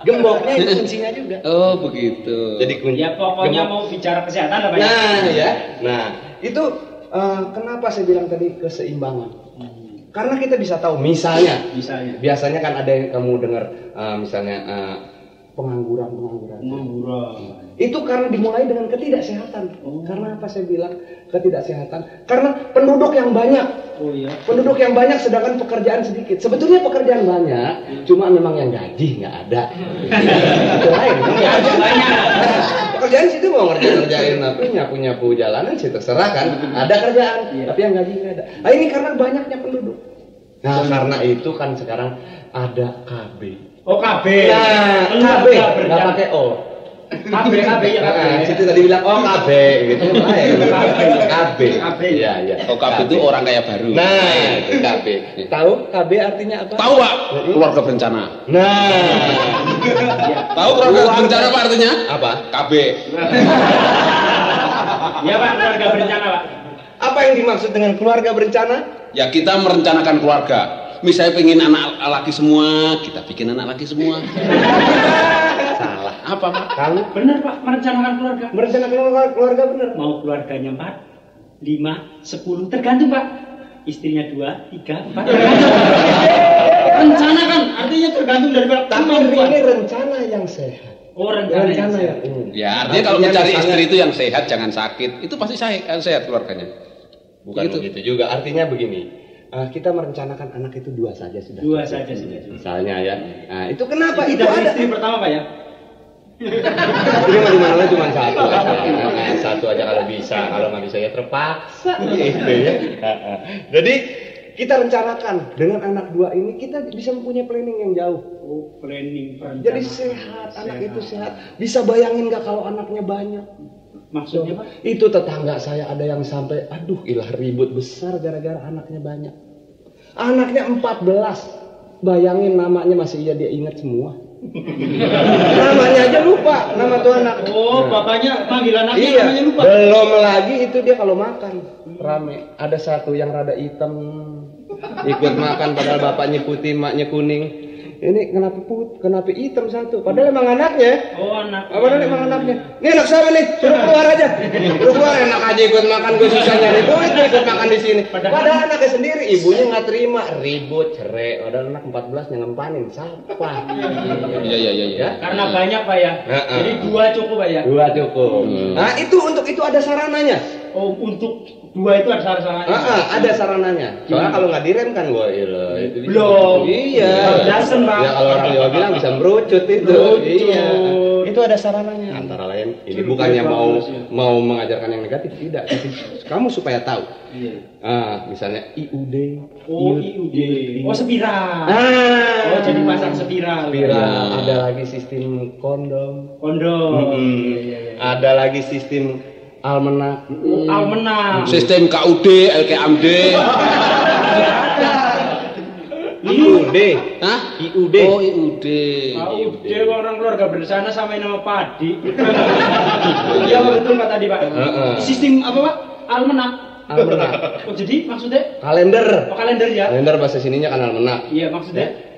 Gemboknya itu kuncinya juga. Oh, begitu. Jadi kunci. Ya pokoknya mau bicara kesehatan apa ya? Nah, ya. Nah, itu kenapa saya bilang tadi keseimbangan? Karena kita bisa tahu, misalnya, biasanya kan ada yang kamu dengar, misalnya pengangguran. Itu karena dimulai dengan ketidaksehatan. Karena apa saya bilang ketidaksehatan? Karena penduduk yang banyak. Oh iya. Penduduk yang banyak sedangkan pekerjaan sedikit. Sebetulnya pekerjaan banyak, cuma memang yang gaji nggak ada. Itu lain. Pekerjaan situ mau ngerjain apa, nyapu jalanan sih terserah kan. Ada kerjaan, tapi yang gaji nggak ada. Nah, ini karena banyaknya penduduk. Nah, karena itu kan sekarang ada KB. Oh, KB. Nah, KB nggak pakai O. KB ya KB. Situ tadi bilang KB gitu. KB. Iya. Oh, KB itu orang kaya baru. Nah, itu KB. Tahu KB artinya apa? Tahu, Pak? Keluarga berencana. Nah. Tahu keluarga berencana apa artinya? Apa? KB. Ya, Pak, keluarga berencana, Pak. Apa yang dimaksud dengan keluarga berencana? Ya, kita merencanakan keluarga. Misalnya pengen anak laki semua, kita bikin anak laki semua. Salah. Apa, Pak? Kamu Benar, Pak, merencanakan keluarga. merencanakan keluarga benar. Mau keluarganya 4, 5, 10 tergantung, Pak. Istrinya 2, 3, 4. Rencanakan, artinya tergantung dari Pak. Tapi ini rencana yang sehat. Oh, rencana yang Ya, artinya kalau mencari istri itu yang sehat, jangan sakit. Itu pasti sehat keluarganya. Bukan begitu juga. Artinya begini. Kita merencanakan anak itu 2 saja sudah. 2 saja sudah. Misalnya ya. Nah, itu kenapa? Itu dari ada istri pertama, Pak ya? Ini mah dimana cuma satu aja. Satu aja kalau bisa. Kalau nggak bisa ya terpaksa. Gitu ya. Jadi kita rencanakan dengan anak 2 ini kita bisa mempunyai planning yang jauh. Oh, planning perencanaan. Jadi sehat, anak itu sehat. Bisa bayangin nggak kalau anaknya banyak? Maksudnya, Pak? Itu tetangga saya ada yang sampai aduh ilah ribut besar gara-gara anaknya banyak. Anaknya 14. Bayangin namanya masih dia ingat semua. Namanya aja lupa nama tuh anak. Oh, bapaknya panggil anaknya Iya, namanya lupa. belum lagi itu dia kalau makan rame. Ada satu yang rada hitam ikut makan padahal bapaknya putih, maknya kuning. Ini kenapa hitam satu? Padahal emang anaknya. Oh, anak. Padahal emang anaknya. Ini anak siapa nih? Suruh keluar aja. Suruh keluar, enak aja ikut makan, gue susah nyari duit nih ikut makan di sini. Padahal anaknya sendiri, ibunya nggak terima, ribut, cerai. Padahal anak 14 yang ngempanin, siapa? Iya. Karena banyak Pak ya. Jadi 2 cukup Pak ya. 2 cukup. Nah untuk itu ada sarananya. Oh, untuk 2 itu ada sarananya. Ada sarananya. Soalnya kalau nggak direm kan gue itu. Belum. Iya. Dasen Pak. Ya kalau orang Jawa bilang bisa merucut itu. Merucut. Iya. Itu ada sarananya. Antara lain ini bukannya mau mengajarkan yang negatif, tidak. Tapi kamu supaya tahu. Iya. Misalnya IUD. Oh, IUD. Oh, spiral. Oh, jadi pasang spiral. Spiral. Ada lagi sistem kondom. Iya. Ada lagi sistem almenak. Almenak. Sistem KUD, LKMD. IUD. Hah? IUD. Oh, IUD. IUD orang keluarga berencana samain nama padi. Iya betul Pak tadi Pak. Sistem apa Pak? Almenak. Almenak. Oh, jadi maksudnya? Kalender. Oh, kalender ya. Kalender bahasa sininya kan almenak. Iya maksudnya?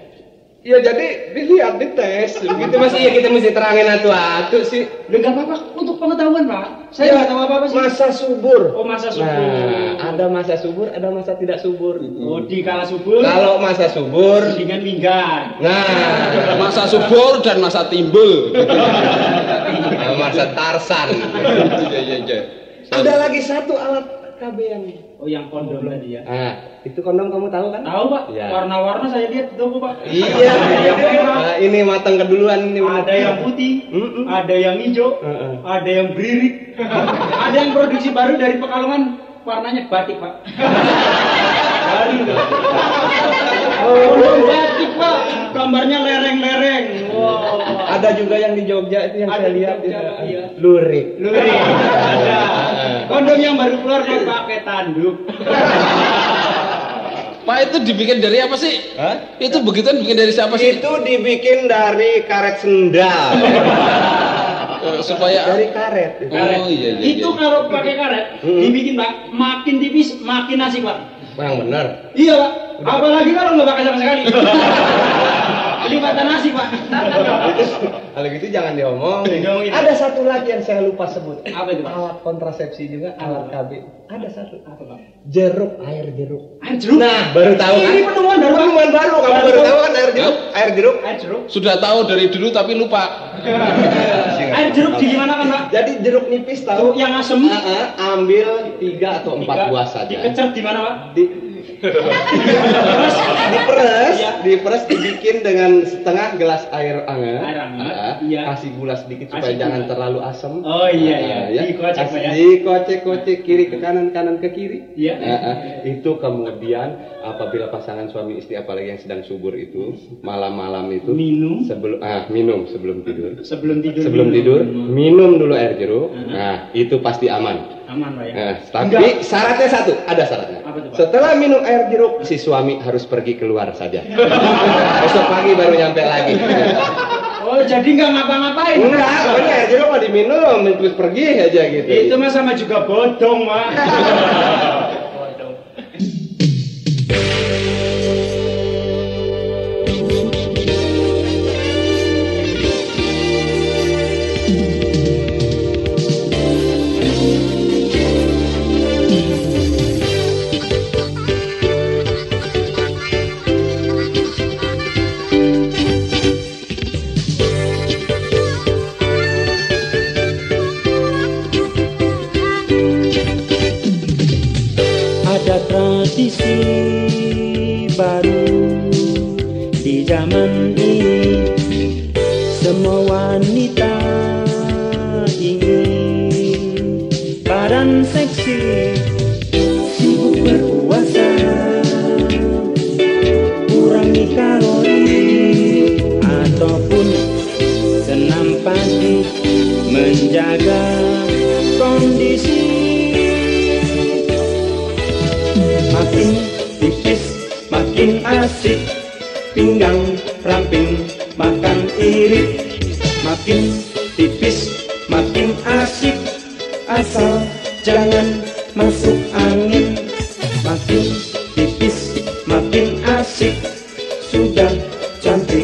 Ya jadi dilihat dites. Begitu masih ya kita mesti terangin atu-atu sih. Enggak apa-apa untuk pengetahuan Pak. Saya nggak tahu apa-apa sih. Masa subur. Oh, masa subur. Nah, ada masa subur, ada masa tidak subur. Oh, di kala subur. Kalau masa subur dengan minggan. Nah, Masa subur dan masa timbul. masa Tarsan. Iya. Ada lagi satu alat KB yang Oh, yang kondom tadi ya. Itu kondom kamu tahu kan? Tahu Pak. Ya. Warna-warna saya lihat di toko Pak. Iya. Ini matang keduluan ini. Ada yang putih, ada yang hijau, ada yang beririk, ada yang produksi baru dari Pekalongan, warnanya batik Pak. Baru. Oh, batik Pak, gambarnya lereng-lereng. Wow. Ada juga yang di Jogja itu yang Ada saya di lihat. Jogja, iya. Lurik. Ada. Kondom yang baru keluar dia pakai tanduk. Pak, itu dibikin dari apa sih? Hah? Itu begituan bikin dari siapa sih? Itu dibikin dari karet sendal. Supaya Dari karet. Oh iya. Itu kalau pakai karet dibikin Pak, makin tipis makin asik Pak. Yang benar. Iya Pak. Apalagi kalau nggak pakai sama sekali. Lipatan nasi Pak. Kalau gitu jangan diomongin. Diomongin. Ada satu lagi yang saya lupa sebut. Apa itu Pak? Alat kontrasepsi juga, alat KB. Ada satu. Apa Pak? Air jeruk. Air jeruk. Nah, baru tahu kan? Ini penemuan baru. Penemuan baru. Kamu baru tahu kan air jeruk? Air jeruk. Air jeruk. sudah tahu dari dulu tapi lupa. Air jeruk di gimana kan Pak? Jadi jeruk nipis tahu? Yang asem. Ambil 3 atau 4 buah saja. Dikecer di mana Pak? Diperes, dibikin dengan setengah gelas air hangat. Air hangat, iya. Kasih gula sedikit supaya Kasih jangan gula. terlalu asam. Oh iya. Ya. Dikocek Pak ya. Dikocek-kocek kiri ke kanan, kanan ke kiri. Iya. Itu kemudian apabila pasangan suami istri apalagi yang sedang subur itu malam-malam itu Minum. minum sebelum tidur. Sebelum tidur minum dulu air jeruk. Nah, itu pasti aman. Aman Pak ya. Tapi syaratnya satu, ada syaratnya. Apa tuh, Pak? Setelah minum air jeruk, si suami harus pergi keluar saja. Besok pagi baru nyampe lagi. Oh, jadi nggak ngapa-ngapain? Enggak, pokoknya air jeruk mau diminum, terus pergi aja gitu. Itu mah sama juga bodong, Pak. Ada tradisi baru di zaman ini. Semua wanita ingin badan seksi, sibuk berpuasa, kurangi kalori, ataupun senam pagi menjaga kondisi. Makin tipis, makin asik, pinggang ramping, makan irit. Makin tipis, makin asik, asal jangan masuk angin. Makin tipis, makin asik, sudah cantik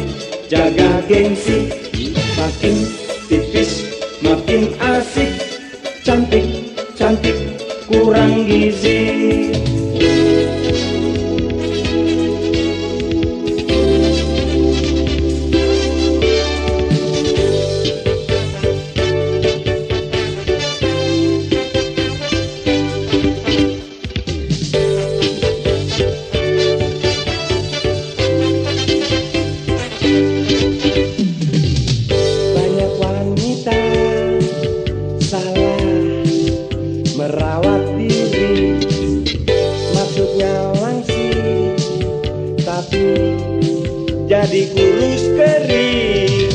jadi kurus kering.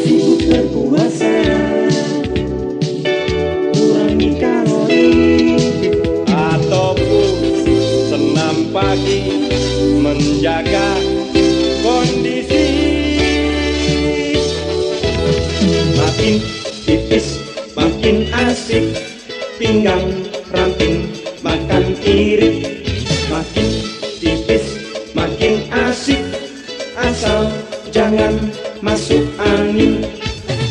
Sibuk berpuasa, kurangi kalori, ataupun senam pagi menjaga kondisi. Makin tipis makin asik, pinggang ramping makan irit. Makin tipis makin asik, asal jangan masuk angin.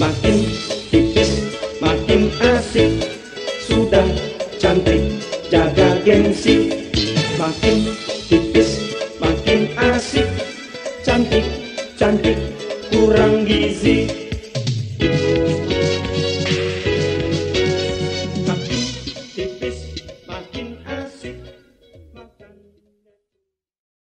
Makin tipis makin asik, sudah cantik jaga gengsi. Makin tipis makin asik, cantik cantik kurang gizi.